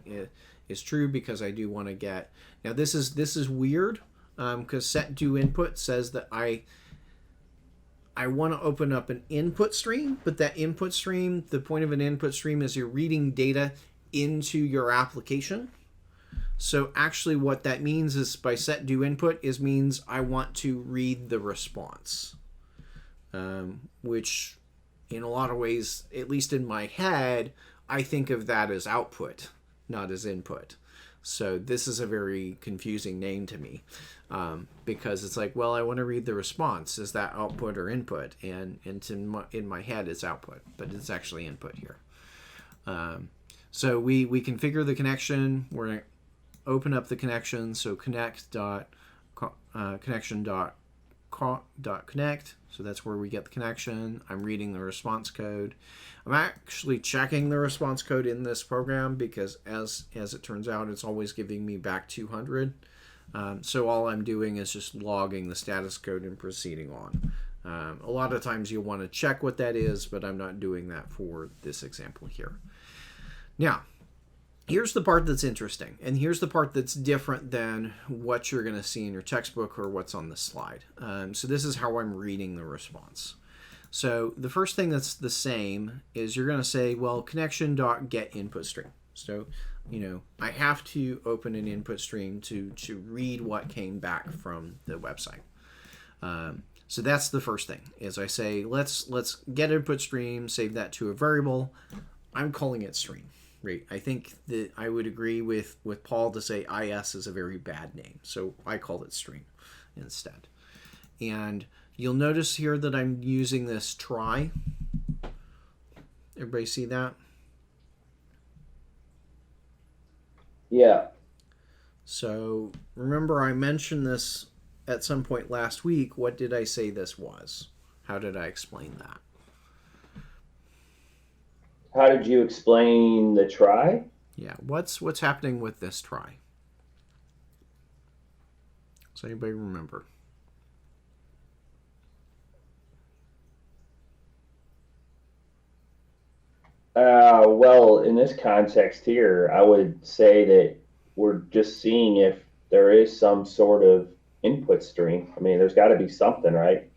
A: is true because I do want to get. Now this is weird because set do input says that I want to open up an input stream, but that input stream, the point of an input stream is you're reading data into your application. So actually what that means is by set do input means I want to read the response, which in a lot of ways, at least in my head, I think of that as output, not as input. So this is a very confusing name to me because it's like, well, I want to read the response. Is that output or input? And in my head, it's output, but it's actually input here. So we configure the connection. We're going to open up the connection. So connection.connect. So that's where we get the connection. I'm reading the response code. I'm actually checking the response code in this program because as it turns out, it's always giving me back 200. So all I'm doing is just logging the status code and proceeding on. A lot of times you'll want to check what that is, but I'm not doing that for this example here. Now, here's the part that's interesting, and here's the part that's different than what you're going to see in your textbook or what's on the slide. So this is how I'm reading the response. So the first thing that's the same is you're going to say, well, connection.get input stream. So, I have to open an input stream to read what came back from the website. So that's the first thing is I say, let's get input stream, save that to a variable. I'm calling it stream. Right. I think that I would agree with Paul to say IS is a very bad name. So I call it stream instead. And you'll notice here that I'm using this try. Everybody see that?
B: Yeah.
A: So remember I mentioned this at some point last week. What did I say this was? How did I explain that?
B: How did you explain the try?
A: Yeah, what's happening with this try? Does anybody remember?
B: Well, in this context here, I would say that we're just seeing if there is some sort of input stream. I mean, there's got to be something, right?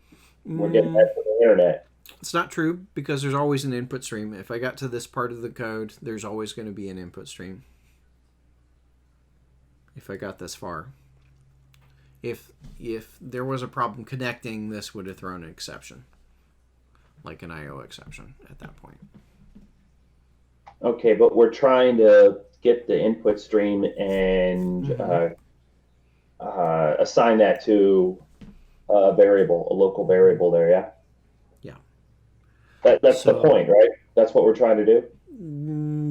B: We're getting that from the internet.
A: It's not true because there's always an input stream. If I got to this part of the code, there's always going to be an input stream. If I got this far. If there was a problem connecting, this would have thrown an exception. Like an IO exception at that point.
B: Okay, but we're trying to get the input stream and assign that to a variable, a local variable there, yeah? That's the point, right? That's what we're trying to do?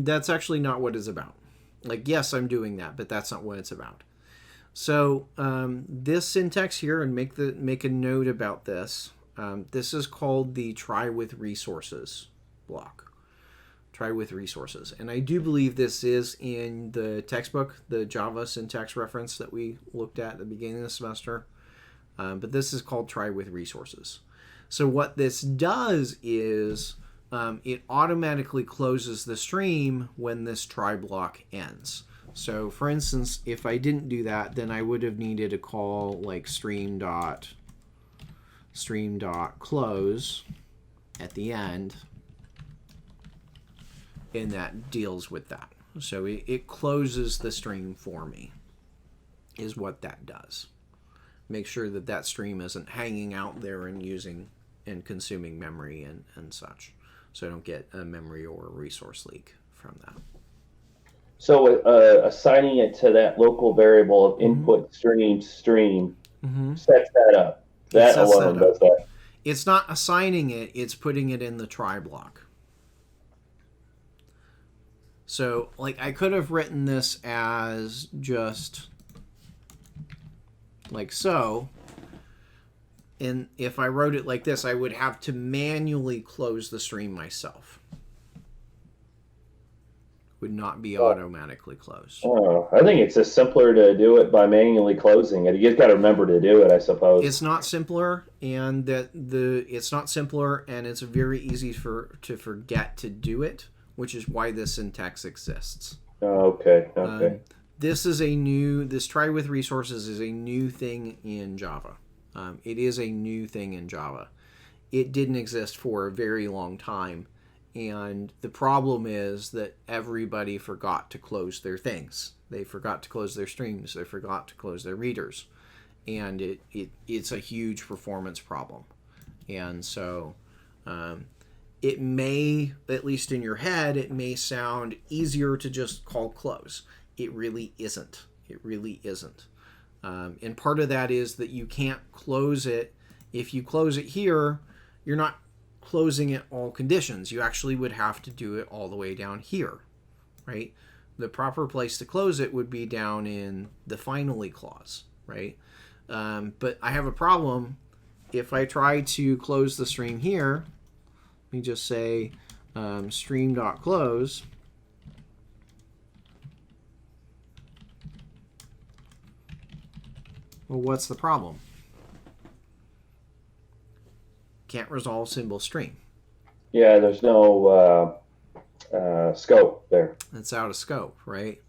A: That's actually not what it's about. Like, yes, I'm doing that, but that's not what it's about. So this syntax here, and make a note about this. This is called the try with resources block. Try with resources. And I do believe this is in the textbook, the Java syntax reference that we looked at the beginning of the semester. But this is called try with resources. So what this does is it automatically closes the stream when this try block ends. So for instance, if I didn't do that, then I would have needed to call like stream dot close at the end, and that deals with that. So it closes the stream for me, is what that does. Make sure that that stream isn't hanging out there and using and consuming memory and such. so I don't get a memory or a resource leak from that.
B: So assigning it to that local variable of input stream sets that up. That alone does that.
A: It's not assigning it, it's putting it in the try block. So, like, I could have written this as just like so. And if I wrote it like this, I would have to manually close the stream myself. Would not be automatically closed.
B: Oh, I think it's just simpler to do it by manually closing it. You just got to remember to do it, I suppose.
A: It's not simpler, and it's not simpler, and it's very easy to forget to do it, which is why this syntax exists.
B: Okay.
A: This try with resources is a new thing in Java. It is a new thing in Java. It didn't exist for a very long time. And the problem is that everybody forgot to close their things. They forgot to close their streams. They forgot to close their readers. And it's a huge performance problem. And so it may, at least in your head, it may sound easier to just call close. It really isn't. It really isn't. And part of that is that you can't close it. If you close it here, you're not closing it all conditions. You actually would have to do it all the way down here, right? The proper place to close it would be down in the finally clause, right? But I have a problem. If I try to close the stream here, let me just say stream.close. Well, what's the problem? Can't resolve symbol stream.
B: Yeah, there's no scope there.
A: It's out of scope, right?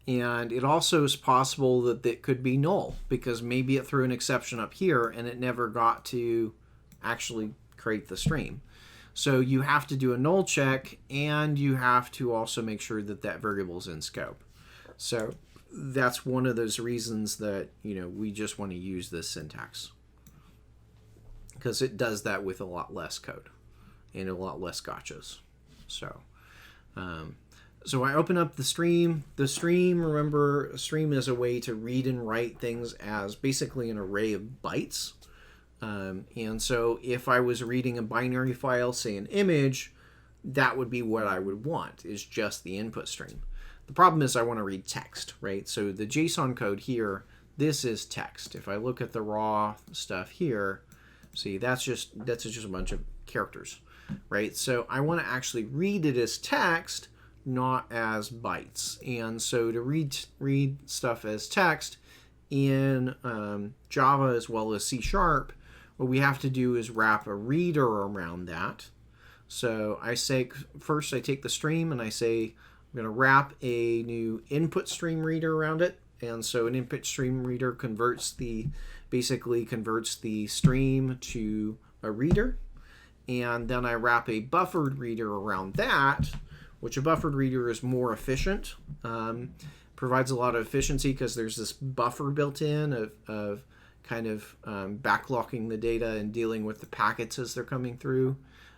A: And it also is possible that it could be null because maybe it threw an exception up here and it never got to actually create the stream. So you have to do a null check, and you have to also make sure that that variable is in scope. So that's one of those reasons that, we just want to use this syntax, because it does that with a lot less code and a lot less gotchas. So I open up the stream. The stream, remember, a stream is a way to read and write things as basically an array of bytes. And so if I was reading a binary file, say an image, that would be what I would want, is just the input stream. The problem is I want to read text, right? So the JSON code here, this is text. If I look at the raw stuff here, see, that's just a bunch of characters, right? So I want to actually read it as text, not as bytes. And so to read stuff as text in Java as well as C#, what we have to do is wrap a reader around that. So I say, first I take the stream and I say, I'm going to wrap a new input stream reader around it. And so an input stream reader basically converts the stream to a reader. And then I wrap a buffered reader around that, which a buffered reader is more efficient. Provides a lot of efficiency because there's this buffer built in of kind of backlocking the data and dealing with the packets as they're coming through.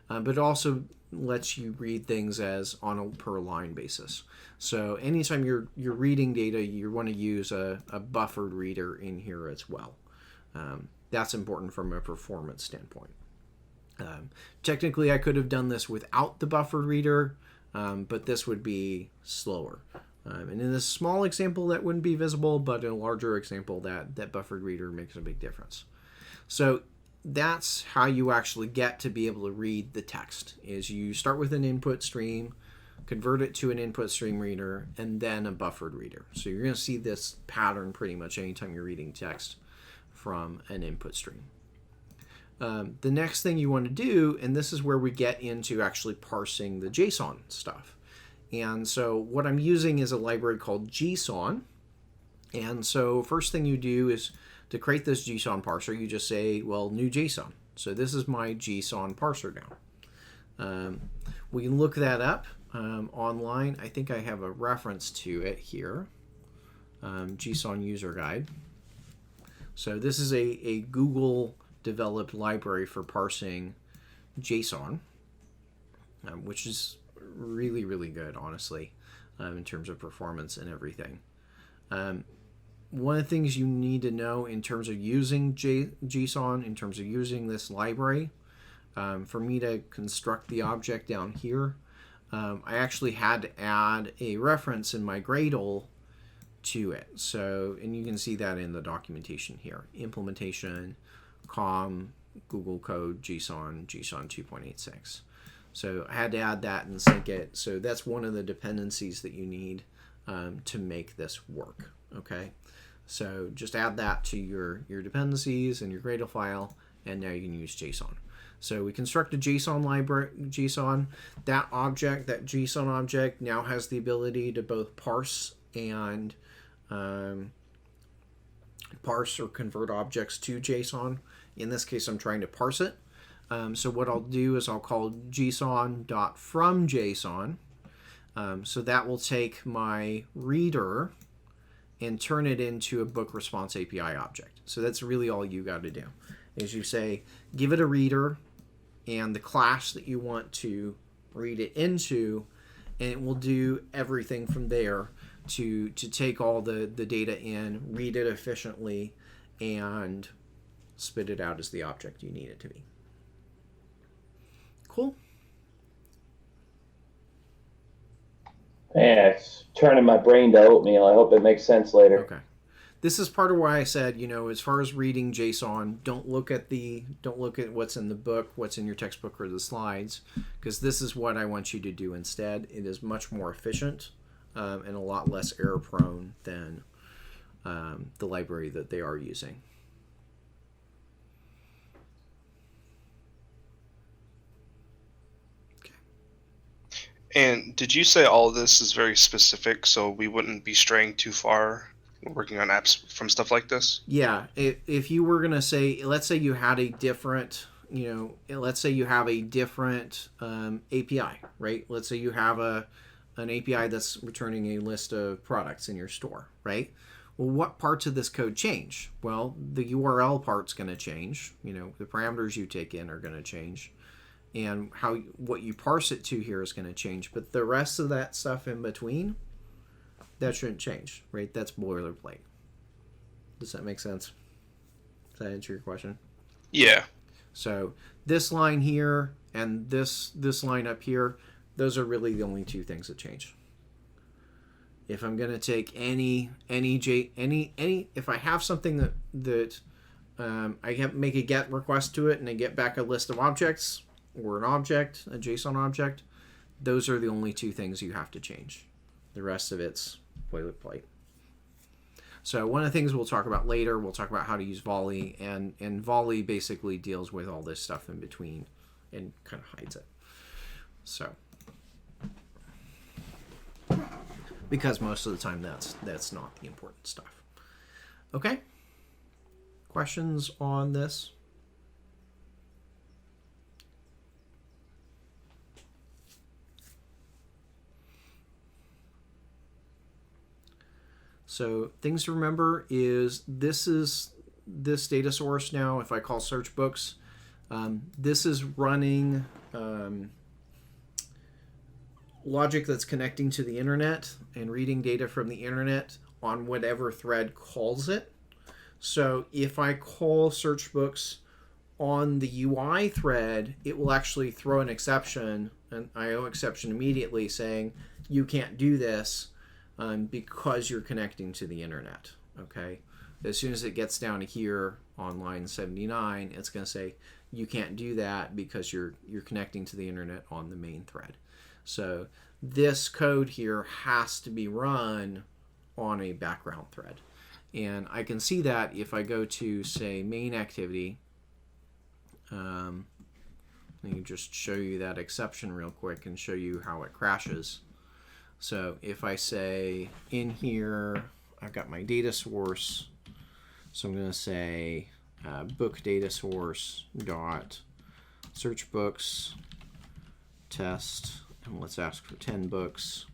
A: But it also lets you read things as on a per line basis. So anytime you're reading data, you want to use a buffered reader in here as well. That's important from a performance standpoint. Technically, I could have done this without the buffered reader, but this would be slower. And in this small example, that wouldn't be visible, but in a larger example, that buffered reader makes a big difference. So that's how you actually get to be able to read the text, is you start with an input stream, convert it to an input stream reader, and then a buffered reader. So you're going to see this pattern pretty much anytime you're reading text from an input stream. The next thing you want to do, and this is where we get into actually parsing the JSON stuff. And so what I'm using is a library called Json. And so first thing you do is to create this Json parser, you just say, well, new JSON. So this is my Json parser now. We can look that up online. I think I have a reference to it here. Json user guide. So this is a Google developed library for parsing JSON. which is really, really good, honestly, in terms of performance and everything. One of the things you need to know in terms of using JSON, in terms of using this library, for me to construct the object down here, I actually had to add a reference in my Gradle to it. So, and you can see that in the documentation here. Implementation, com, Google code, JSON 2.86. So I had to add that and sync it. So that's one of the dependencies that you need to make this work. Okay, so just add that to your dependencies and your Gradle file, and now you can use JSON. So we construct a JSON library, JSON. That object, that JSON object, now has the ability to both parse and parse or convert objects to JSON. In this case, I'm trying to parse it. So what I'll do is I'll call json.fromJSON. So that will take my reader and turn it into a book response API object. So that's really all you got to do, is you say, give it a reader and the class that you want to read it into, and it will do everything from there to take all the data in, read it efficiently, and spit it out as the object you need it to be. Cool.
B: Yeah, it's turning my brain to oatmeal. I hope it makes sense later.
A: Okay. This is part of why I said, you know, as far as reading JSON, don't look at what's in the book, what's in your textbook or the slides, because this is what I want you to do instead. It is much more efficient and a lot less error prone than the library that they are using.
E: And did you say all of this is very specific, so we wouldn't be straying too far working on apps from stuff like this?
A: Yeah, if you were gonna say, let's say you had a different, let's say you have a different API, right? Let's say you have an API that's returning a list of products in your store, right? Well, what parts of this code change? Well, the URL part's going to change. The parameters you take in are going to change, and what you parse it to here is going to change. But the rest of that stuff in between, that shouldn't change, right? That's boilerplate. Does that make sense? Does that answer your question?
E: Yeah.
A: So this line here and this line up here, those are really the only two things that change. If I'm going to take if I have something that I can make a GET request to it and I get back a list of objects or an object, a JSON object, those are the only two things you have to change. The rest of it's boilerplate. So one of the things we'll talk about later, we'll talk about how to use Volley, and Volley basically deals with all this stuff in between and kind of hides it. So, because most of the time that's not the important stuff. Okay? Questions on this? So things to remember is this data source now, if I call search books, this is running logic that's connecting to the internet and reading data from the internet on whatever thread calls it. So if I call search books on the UI thread, it will actually throw an exception, an IO exception immediately saying, you can't do this because you're connecting to the internet. Okay. As soon as it gets down to here on line 79, it's going to say, you can't do that because you're connecting to the internet on the main thread. So this code here has to be run on a background thread. And I can see that if I go to, say, main activity. Let me just show you that exception real quick and show you how it crashes. So if I say in here, I've got my data source. So I'm going to say book data source dot search books test, and let's ask for 10 books.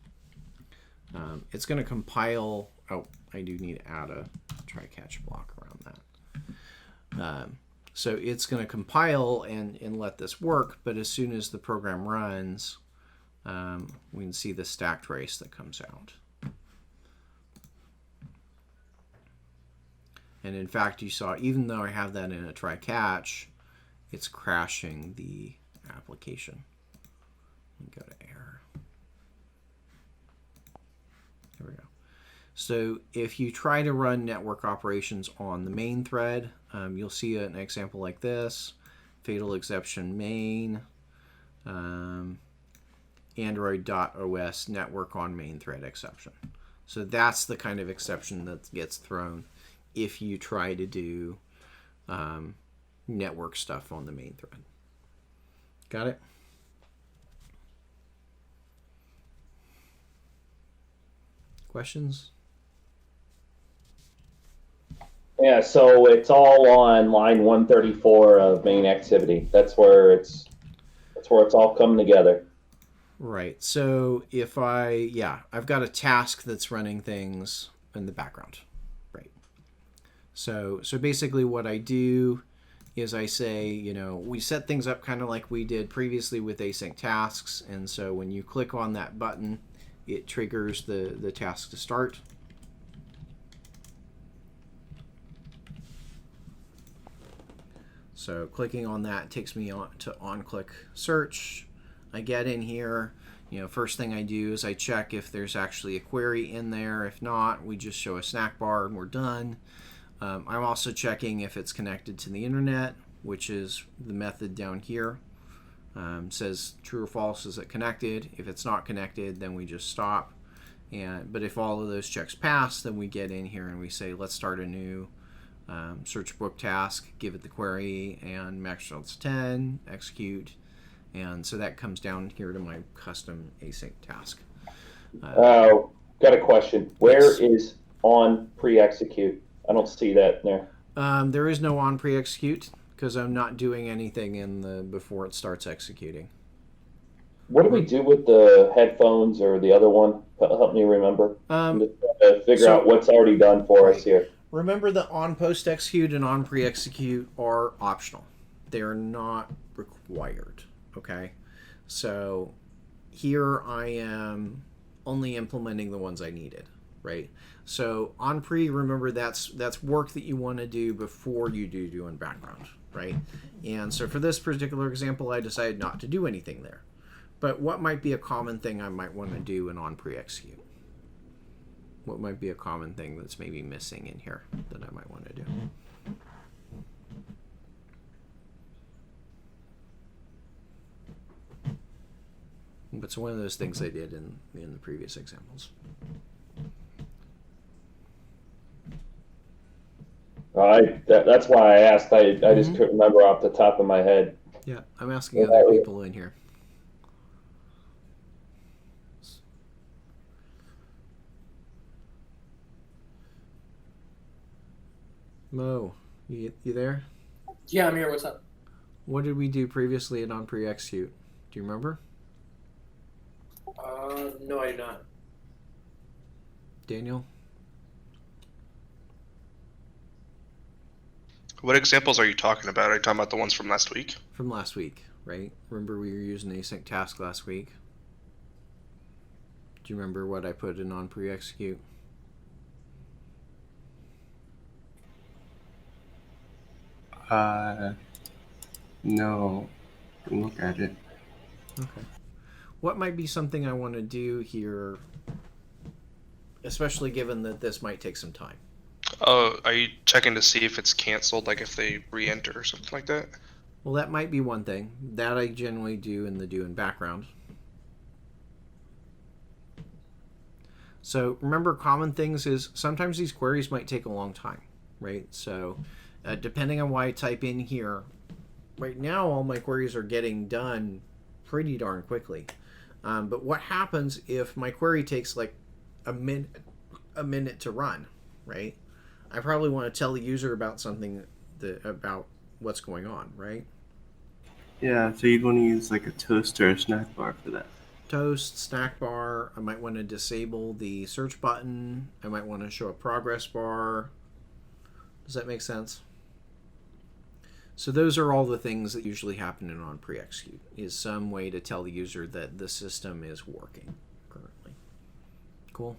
A: It's going to compile. Oh, I do need to add a try catch block around that. So it's going to compile and let this work, but as soon as the program runs, we can see the stack trace that comes out. And in fact, you saw, even though I have that in a try catch, it's crashing the application. Go to error. There we go. So if you try to run network operations on the main thread, you'll see an example like this: fatal exception main, Android.os network on main thread exception. So that's the kind of exception that gets thrown if you try to do network stuff on the main thread. Got it? Questions?
B: Yeah, so it's all on line 134 of main activity. That's where it's all coming together.
A: Right. So if I've got a task that's running things in the background. Right. So basically what I do is I say, we set things up kind of like we did previously with async tasks. And so when you click on that button, it triggers the task to start. So clicking on that takes me on to on-click search. I get in here. First thing I do is I check if there's actually a query in there. If not, we just show a snack bar and we're done. I'm also checking if it's connected to the internet, which is the method down here. Says true or false, is it connected? If it's not connected, then we just stop. But if all of those checks pass, then we get in here and we say, let's start a new search book task, give it the query, and max results 10, execute. And so that comes down here to my custom async task.
B: Got a question. Where is on pre-execute? I don't see that there.
A: There is no on pre-execute because I'm not doing anything in before it starts executing.
B: What do we do with the headphones or the other one? Help me remember. I'm just trying to figure out what's already done for us here.
A: Remember that on post-execute and on pre-execute are optional. They're not required. Okay? So here I am only implementing the ones I needed, right? So on pre, remember that's work that you want to do before you do in background, right? And so for this particular example, I decided not to do anything there. But what might be a common thing I might want to do in on pre-execute? What might be a common thing that's maybe missing in here that I might want to do? But it's one of those things I did in the previous examples.
B: That's why I asked. I just couldn't remember off the top of my head.
A: Yeah, I'm asking other people in here. Mo, you there?
C: Yeah, I'm here. What's up?
A: What did we do previously in on pre-execute? Do you remember?
C: No, I do not.
A: Daniel?
E: What examples are you talking about? Are you talking about the ones from last week?
A: From last week, right? Remember we were using async task last week? Do you remember what I put in on pre-execute?
F: No. Don't look at it.
A: Okay. What might be something I want to do here, especially given that this might take some time?
E: Oh, are you checking to see if it's canceled, like if they re-enter or something like that?
A: Well, that might be one thing. That I generally do in the do in background. So remember, common things is sometimes these queries might take a long time, right? So depending on what I type in here, right now all my queries are getting done pretty darn quickly. But what happens if my query takes like a minute to run, right? I probably want to tell the user about something about what's going on, right?
F: Yeah, so you'd want to use like a toast or a snack bar for that.
A: Toast, snack bar. I might want to disable the search button. I might want to show a progress bar. Does that make sense? So those are all the things that usually happen in on pre-execute, is some way to tell the user that the system is working currently. Cool.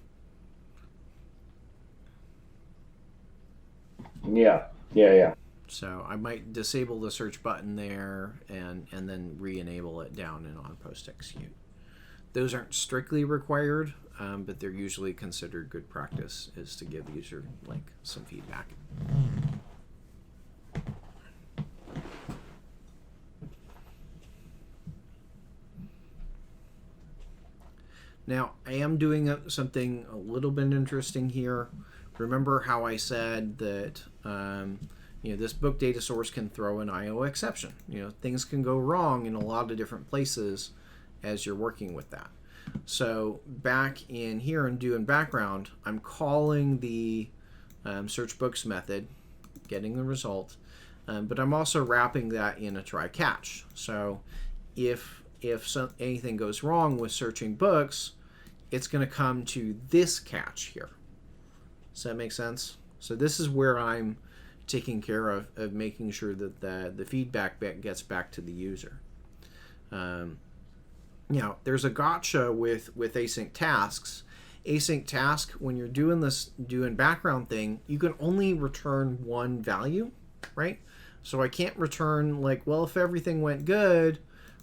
B: Yeah.
A: So I might disable the search button there and then re-enable it down in on post-execute. Those aren't strictly required, but they're usually considered good practice, is to give the user like some feedback. Now, I am doing something a little bit interesting here. Remember how I said that this book data source can throw an IO exception. Things can go wrong in a lot of different places as you're working with that. So back in here and doing background, I'm calling the search books method, getting the result, but I'm also wrapping that in a try catch. So if anything goes wrong with searching books, it's going to come to this catch here. Does that make sense? So this is where I'm taking care of making sure that the feedback gets back to the user. There's a gotcha with async tasks. Async task, when you're doing background thing, you can only return one value, right? So I can't return if everything went good,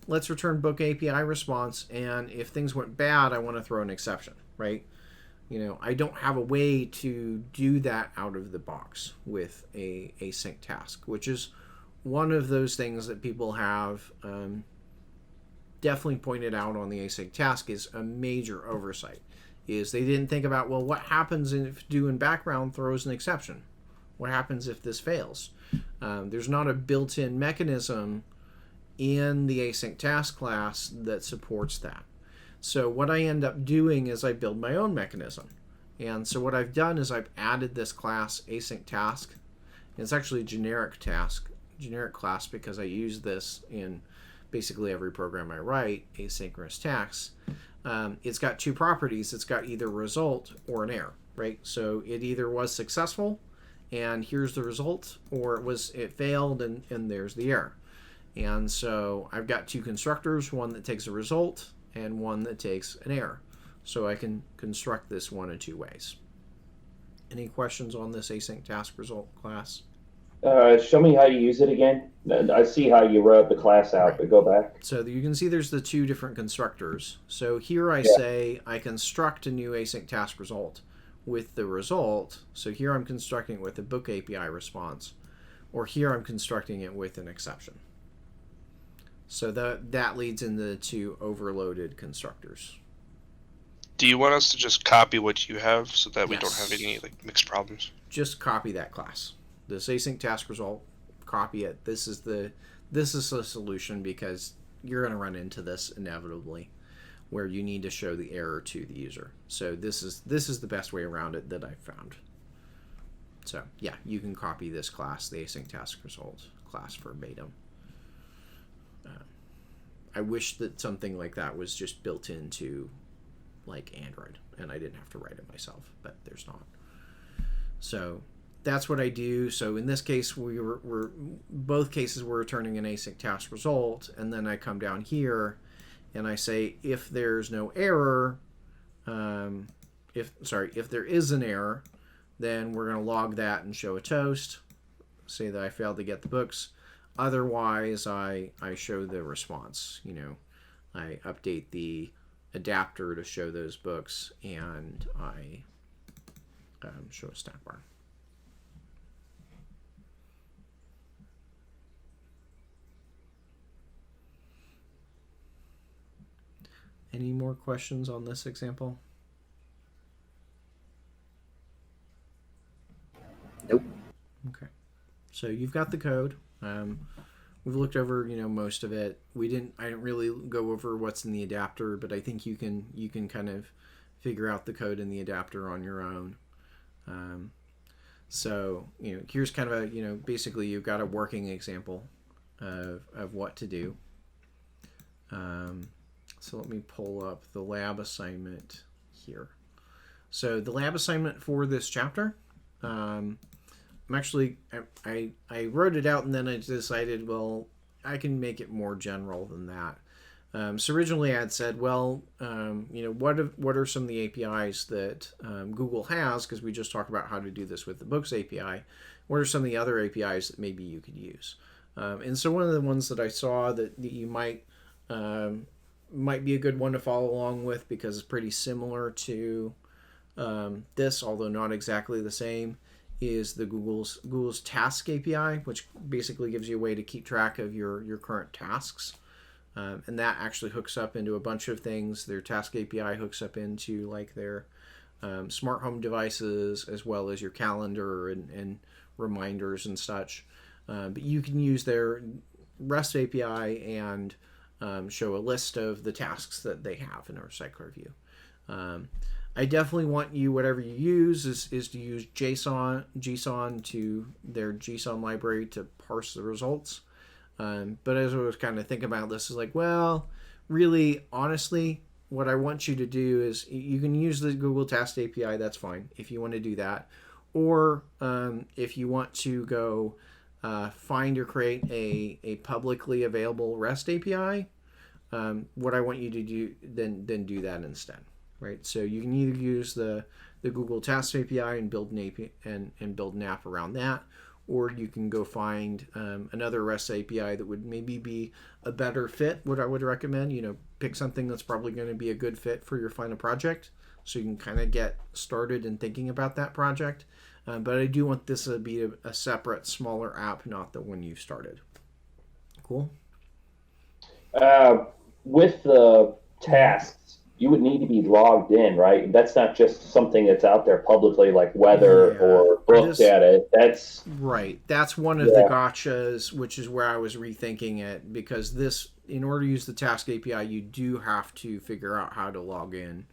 A: let's return book API response, and if things went bad, I want to throw an exception, right? I don't have a way to do that out of the box with a async task, which is one of those things that people have definitely pointed out on the async task is a major oversight. Is they didn't think about, well, what happens if doing background throws an exception? What happens if this fails? There's not a built-in mechanism in the async task class that supports that. So what I end up doing is I build my own mechanism. And so what I've done is I've added this class async task. It's actually a generic class, because I use this in basically every program I write, asynchronous tasks. It's got two properties. It's got either result or an error, right? So it either was successful and here's the result, or it failed and there's the error. And so I've got two constructors, one that takes a result and one that takes an error. So I can construct this one of two ways. Any questions on this async task result class?
B: Show me how you use it again. I see how you wrote the class out, right. But go back.
A: So you can see there's the two different constructors. So here I say I construct a new async task result with the result. So here I'm constructing it with a book API response, or here I'm constructing it with an exception. So that leads into the two overloaded constructors.
E: Do you want us to just copy what you have so that we don't have any mixed problems?
A: Just copy that class. This async task result, copy it. This is the solution, because you're going to run into this inevitably, where you need to show the error to the user. So this is the best way around it that I've found. So yeah, you can copy this class, the async task result class, verbatim. I wish that something like that was just built into Android and I didn't have to write it myself, but there's not. So that's what I do. So in this case, both cases we're returning an async task result, and then I come down here and I say if there's no error, if there is an error, then we're going to log that and show a toast, say that I failed to get the books. Otherwise, I show the response. I update the adapter to show those books, and I show a stack bar. Any more questions on this example?
C: Nope.
A: Okay. So you've got the code. We've looked over, most of it. I didn't really go over what's in the adapter, but I think you can kind of figure out the code in the adapter on your own. So here's kind of a basically you've got a working example of what to do. So let me pull up the lab assignment here. So the lab assignment for this chapter, I wrote it out and then I decided, well, I can make it more general than that. So originally I had said, well, what are some of the APIs that Google has? Because we just talked about how to do this with the Books API. What are some of the other APIs that maybe you could use? And so one of the ones that I saw that you might be a good one to follow along with, because it's pretty similar to this, although not exactly the same, is the Google's Task API, which basically gives you a way to keep track of your current tasks. And that actually hooks up into a bunch of things. Their Task API hooks up into like their smart home devices, as well as your calendar and reminders and such. But you can use their REST API and show a list of the tasks that they have in our cycler view. I definitely want you, whatever you use, is to use Json to their Json library to parse the results. But as I was kind of thinking about this, is like, well, really, honestly, what I want you to do is you can use the Google Task API. That's fine if you want to do that. Or if you want to go find or create a publicly available REST API, what I want you to do, then do that instead. Right? So you can either use the Google Task API and build an API and build an app around that, or you can go find another REST API that would maybe be a better fit. What I would recommend, pick something that's probably going to be a good fit for your final project, so you can kind of get started in thinking about that project. But I do want this to be a separate, smaller app, not the one you started. Cool.
B: With the tasks, you would need to be logged in, right? That's not just something that's out there publicly, like weather or book data. That's
A: right. That's one of the gotchas, which is where I was rethinking it, because this, in order to use the Task API, you do have to figure out how to log in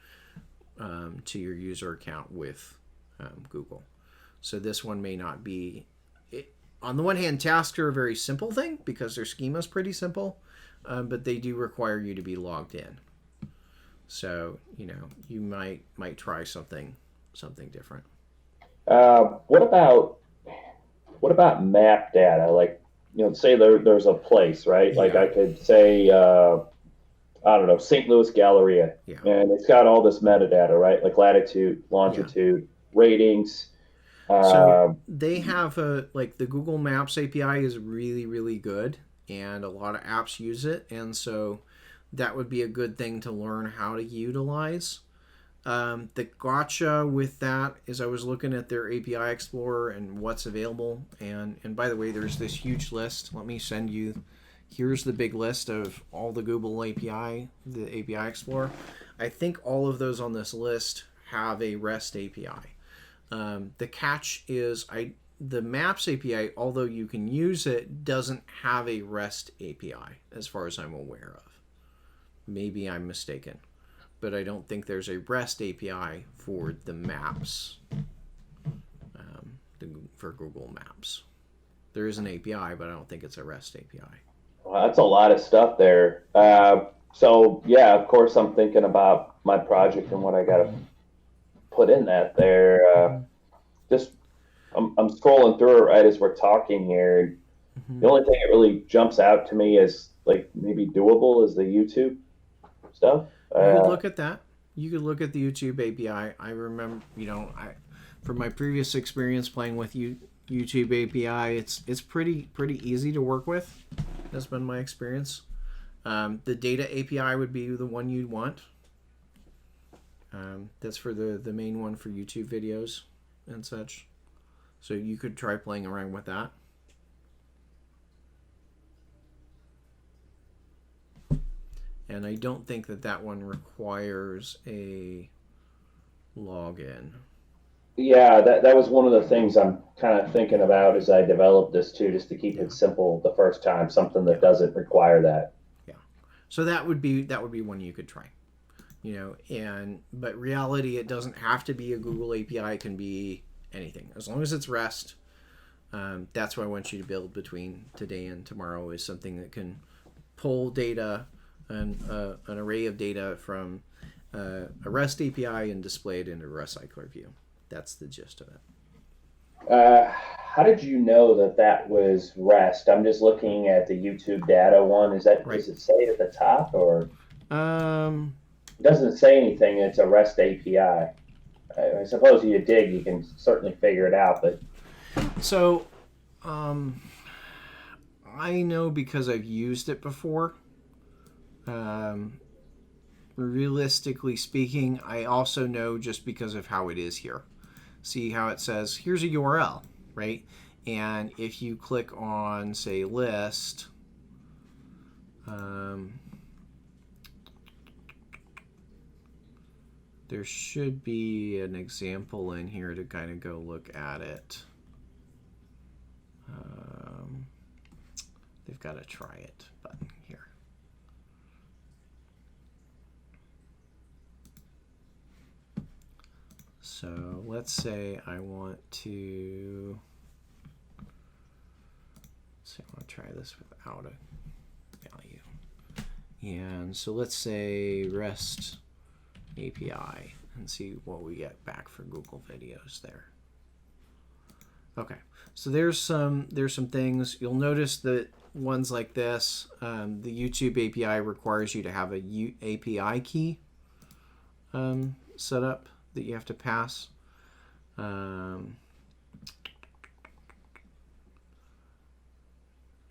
A: to your user account with Google. So this one may not be. On the one hand, tasks are a very simple thing because their schema is pretty simple, but they do require you to be logged in. So, you might try something different.
B: What about map data? Like, say there's a place, right? Like I could say, I don't know, St. Louis Galleria, and it's got all this metadata, right? Like latitude, longitude, ratings.
A: So they have the Google Maps API is really, really good, and a lot of apps use it, and so that would be a good thing to learn how to utilize. The gotcha with that is I was looking at their API Explorer and what's available. And by the way, there's this huge list. Let me send you. Here's the big list of all the Google API, the API Explorer. I think all of those on this list have a REST API. The catch is the Maps API, although you can use it, doesn't have a REST API as far as I'm aware of. Maybe I'm mistaken, but I don't think there's a REST API for the maps, for Google Maps. There is an API, but I don't think it's a REST API.
B: Well, that's a lot of stuff there. So yeah, of course, I'm thinking about my project and what I got to put in that there. I'm scrolling through it right as we're talking here. Mm-hmm. The only thing that really jumps out to me is like maybe doable is the YouTube stuff.
A: You could look at that. You could look at the YouTube API. I remember, from my previous experience playing with YouTube API, it's pretty easy to work with. That's been my experience. The data API would be the one you'd want. That's for the main one for YouTube videos and such. So you could try playing around with that. And I don't think that one requires a login.
B: Yeah, that was one of the things I'm kind of thinking about as I developed this too, just to keep it simple the first time, something that doesn't require that.
A: Yeah. So that would be one you could try. But reality, it doesn't have to be a Google API. It can be anything. As long as it's REST, that's what I want you to build between today and tomorrow, is something that can pull data, an array of data from a REST API and display it in a REST cycler view. That's the gist of it.
B: How did you know that that was REST? I'm just looking at the YouTube data one. Is that
A: Right.
B: Does it say at the top, or
A: Um,
B: it doesn't say anything? It's a REST API. I suppose you dig, you can certainly figure it out, but
A: so, I know because I've used it before. Realistically speaking, I also know just because of how it is here. See how it says, here's a URL, right? And if you click on, say, list, there should be an example in here to kind of go look at it. They've got a try it button here. So let's say I want to try this without a value. And so let's say REST API and see what we get back for Google videos there. Okay, so there's some things. You'll notice that ones like this, the YouTube API requires you to have a API key set up that you have to pass.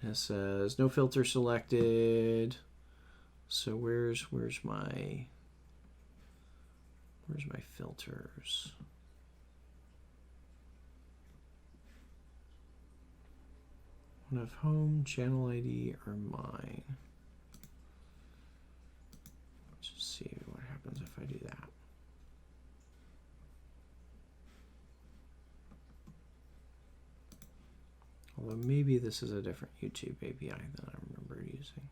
A: It says no filter selected. So where's my filters? One of home, channel ID, or mine. Let's just see what happens if I do that. Although maybe this is a different YouTube API than I remember using.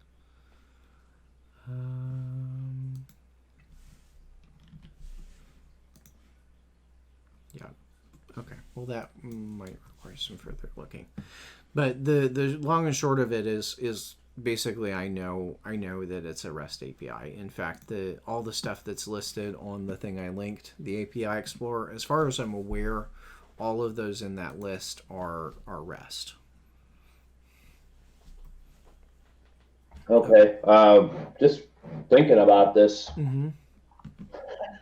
A: Yeah. Okay. Well, that might require some further looking. But the long and short of it is basically I know that it's a REST API. In fact, all the stuff that's listed on the thing I linked, the API Explorer, as far as I'm aware, all of those in that list are REST.
B: okay. Just thinking about this,
A: Mm-hmm.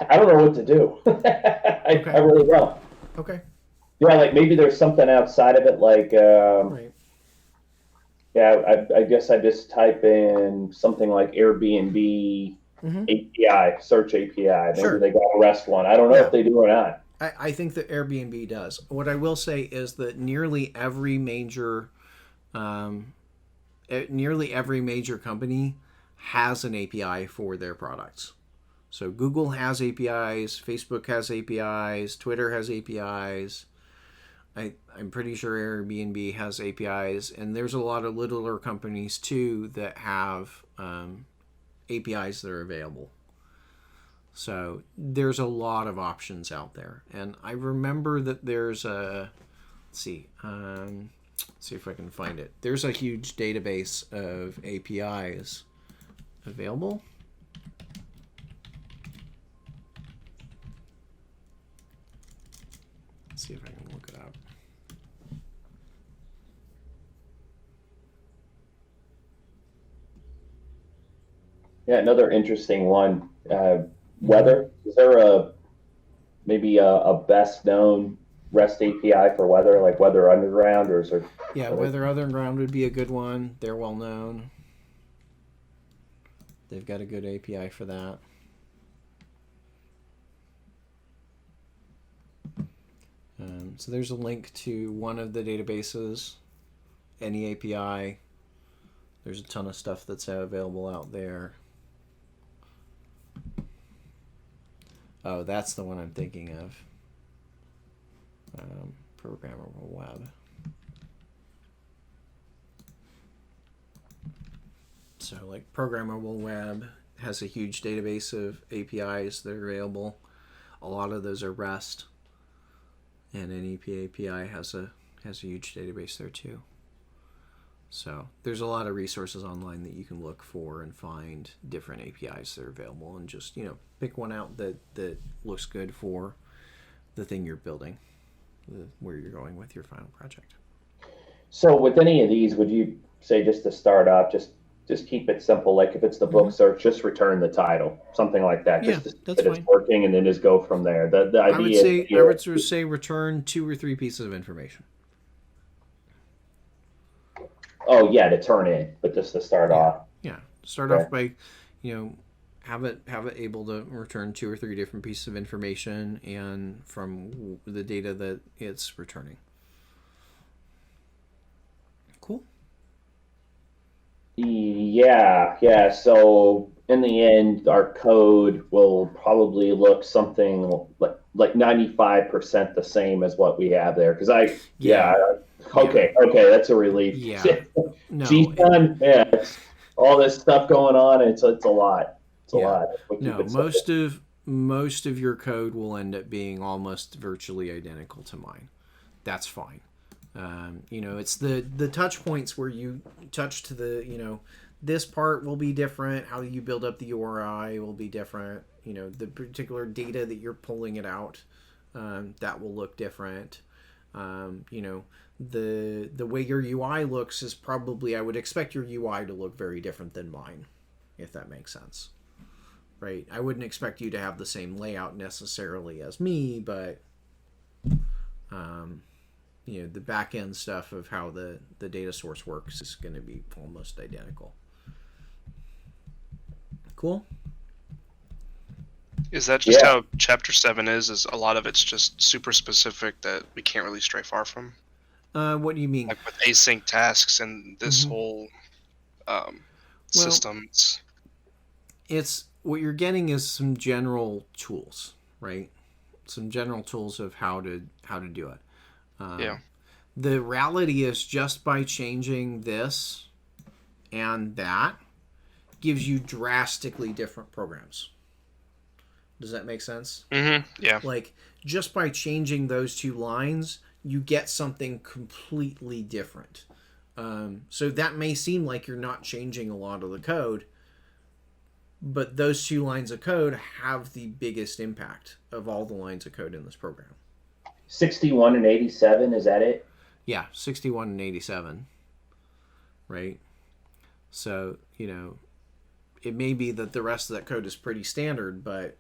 B: I don't know what to do. I really don't.
A: Okay.
B: Yeah, like maybe there's something outside of it, like
A: Right.
B: yeah. I guess I just type in something like Airbnb
A: Mm-hmm.
B: API, search API. Maybe
A: Sure.
B: they got a REST one. I don't know
A: Yeah.
B: if they do or not.
A: I think that Airbnb does. What I will say is that nearly every major company has an API for their products. So Google has APIs, Facebook has APIs, Twitter has APIs. I'm pretty sure Airbnb has APIs, and there's a lot of littler companies too that have APIs that are available. So there's a lot of options out there, and I remember that there's a see if I can find it. There's a huge database of APIs available. Let's see if I can look it up.
B: Yeah, another interesting one. Weather. Is there maybe a best known REST API for weather, like Weather Underground, or is there?
A: Yeah, Weather Underground would be a good one. They're well known. They've got a good API for that. So there's a link to one of the databases, any API. There's a ton of stuff that's available out there. Oh, that's the one I'm thinking of. Programmable Web. So like Programmable Web has a huge database of APIs that are available. A lot of those are REST. And NEP API has a huge database there too. So there's a lot of resources online that you can look for and find different APIs that are available, and just pick one out that looks good for the thing you're building. where you're going with your final project.
B: So with any of these, would you say just to start off, just keep it simple? Like if it's the book search, just return the title, something like that.
A: Yeah,
B: just to see
A: that's
B: that it's
A: fine.
B: working, and then just go from there. The
A: I would
B: idea
A: say
B: here,
A: I would sort of say return 2 or 3 pieces of information.
B: oh yeah, to turn in, but just to start off.
A: Yeah, start
B: Okay.
A: off by, have it able to return 2 or 3 different pieces of information and from the data that it's returning. Cool.
B: Yeah. So in the end, our code will probably look something like 95% the same as what we have there. Because okay, that's a relief.
A: Yeah. No.
B: Json, yeah, it's all this stuff going on. It's a lot. It's a lot. We'll keep
A: No,
B: it simple.
A: most of your code will end up being almost virtually identical to mine. That's fine. It's the touch points where you touch to the, this part will be different. How you build up the URI will be different. The particular data that you're pulling it out, that will look different. The way your UI looks is probably, I would expect your UI to look very different than mine, if that makes sense. Right? I wouldn't expect you to have the same layout necessarily as me, but the back end stuff of how the data source works is going to be almost identical. Cool.
E: Is that just how Chapter 7 is? Is a lot of it's just super specific that we can't really stray far from?
A: What do you mean?
E: Like with async tasks and this whole system.
A: It's what you're getting is some general tools, right? Some general tools of how to do it. The reality is just by changing this and that gives you drastically different programs. Does that make sense?
E: Mm-hmm. Yeah.
A: Like just by changing those 2 lines, you get something completely different. So that may seem like you're not changing a lot of the code, but those 2 lines of code have the biggest impact of all the lines of code in this program.
B: 61 and 87, is that it?
A: Yeah, 61 and 87. Right? So, it may be that the rest of that code is pretty standard, but,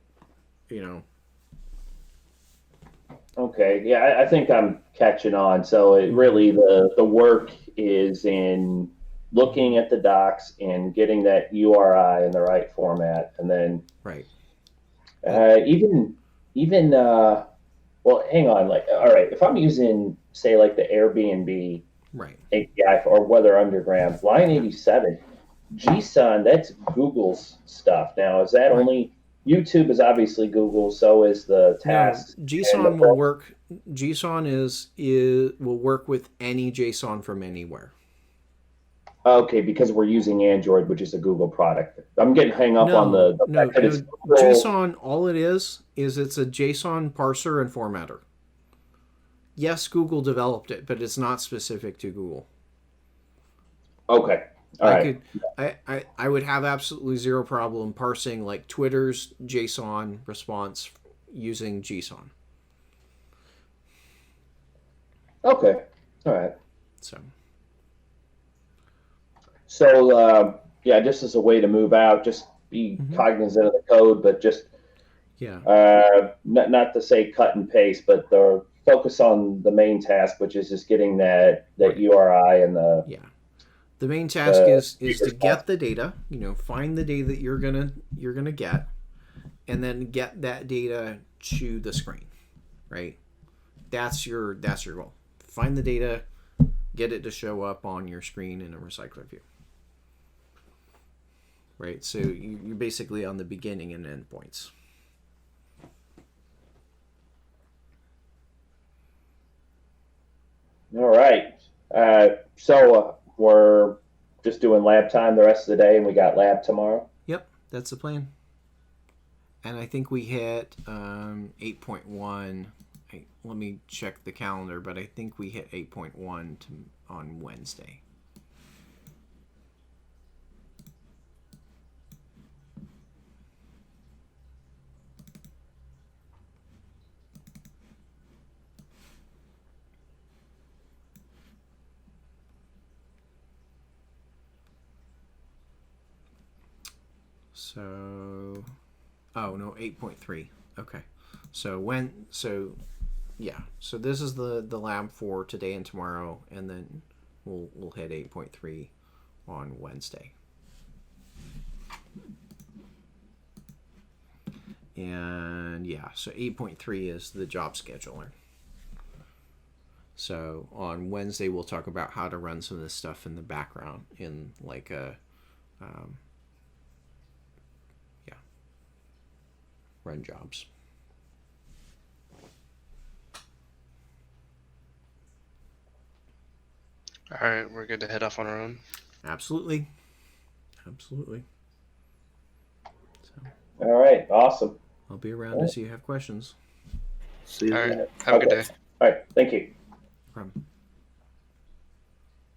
B: Okay, yeah, I think I'm catching on. So it really, the work is in looking at the docs and getting that URI in the right format, and then
A: right.
B: Well, hang on. Like, all right, if I'm using, say, like the Airbnb API or Weather Underground, line 87, Json, that's Google's stuff. Now, is that only YouTube is obviously Google, so is the tasks.
A: No, Json will work. Json will work with any JSON from anywhere.
B: Okay, because we're using Android, which is a Google product. I'm getting hung up on the fact that it's
A: JSON. All it is it's a JSON parser and formatter. Yes, Google developed it, but it's not specific to Google.
B: Okay.
A: I would have absolutely zero problem parsing like Twitter's JSON response using JSON.
B: Okay. All right.
A: So
B: yeah, just as a way to move out, just be cognizant of the code, but just not to say cut and paste, but focus on the main task, which is just getting that URI and the
A: main task is to get the data, find the data that you're gonna get, and then get that data to the screen, right? That's your goal. Find the data, get it to show up on your screen in a recycler view. Right, so you're basically on the beginning and end points.
B: All right. So we're just doing lab time the rest of the day, and we got lab tomorrow?
A: Yep, that's the plan. And I think we hit 8.1. Let me check the calendar, but I think we hit 8.1 on Wednesday. So, oh no, 8.3. Okay. So yeah. So this is the lab for today and tomorrow, and then we'll hit 8.3 on Wednesday. And yeah, so 8.3 is the job scheduler. So on Wednesday we'll talk about how to run some of this stuff in the background in like a run jobs.
E: All right, we're good to head off on our own.
A: Absolutely. So
B: All right, awesome.
A: I'll be around to see you have questions.
F: See you
E: All
F: later.
E: right, have a good day.
B: All right, thank you.
A: No problem.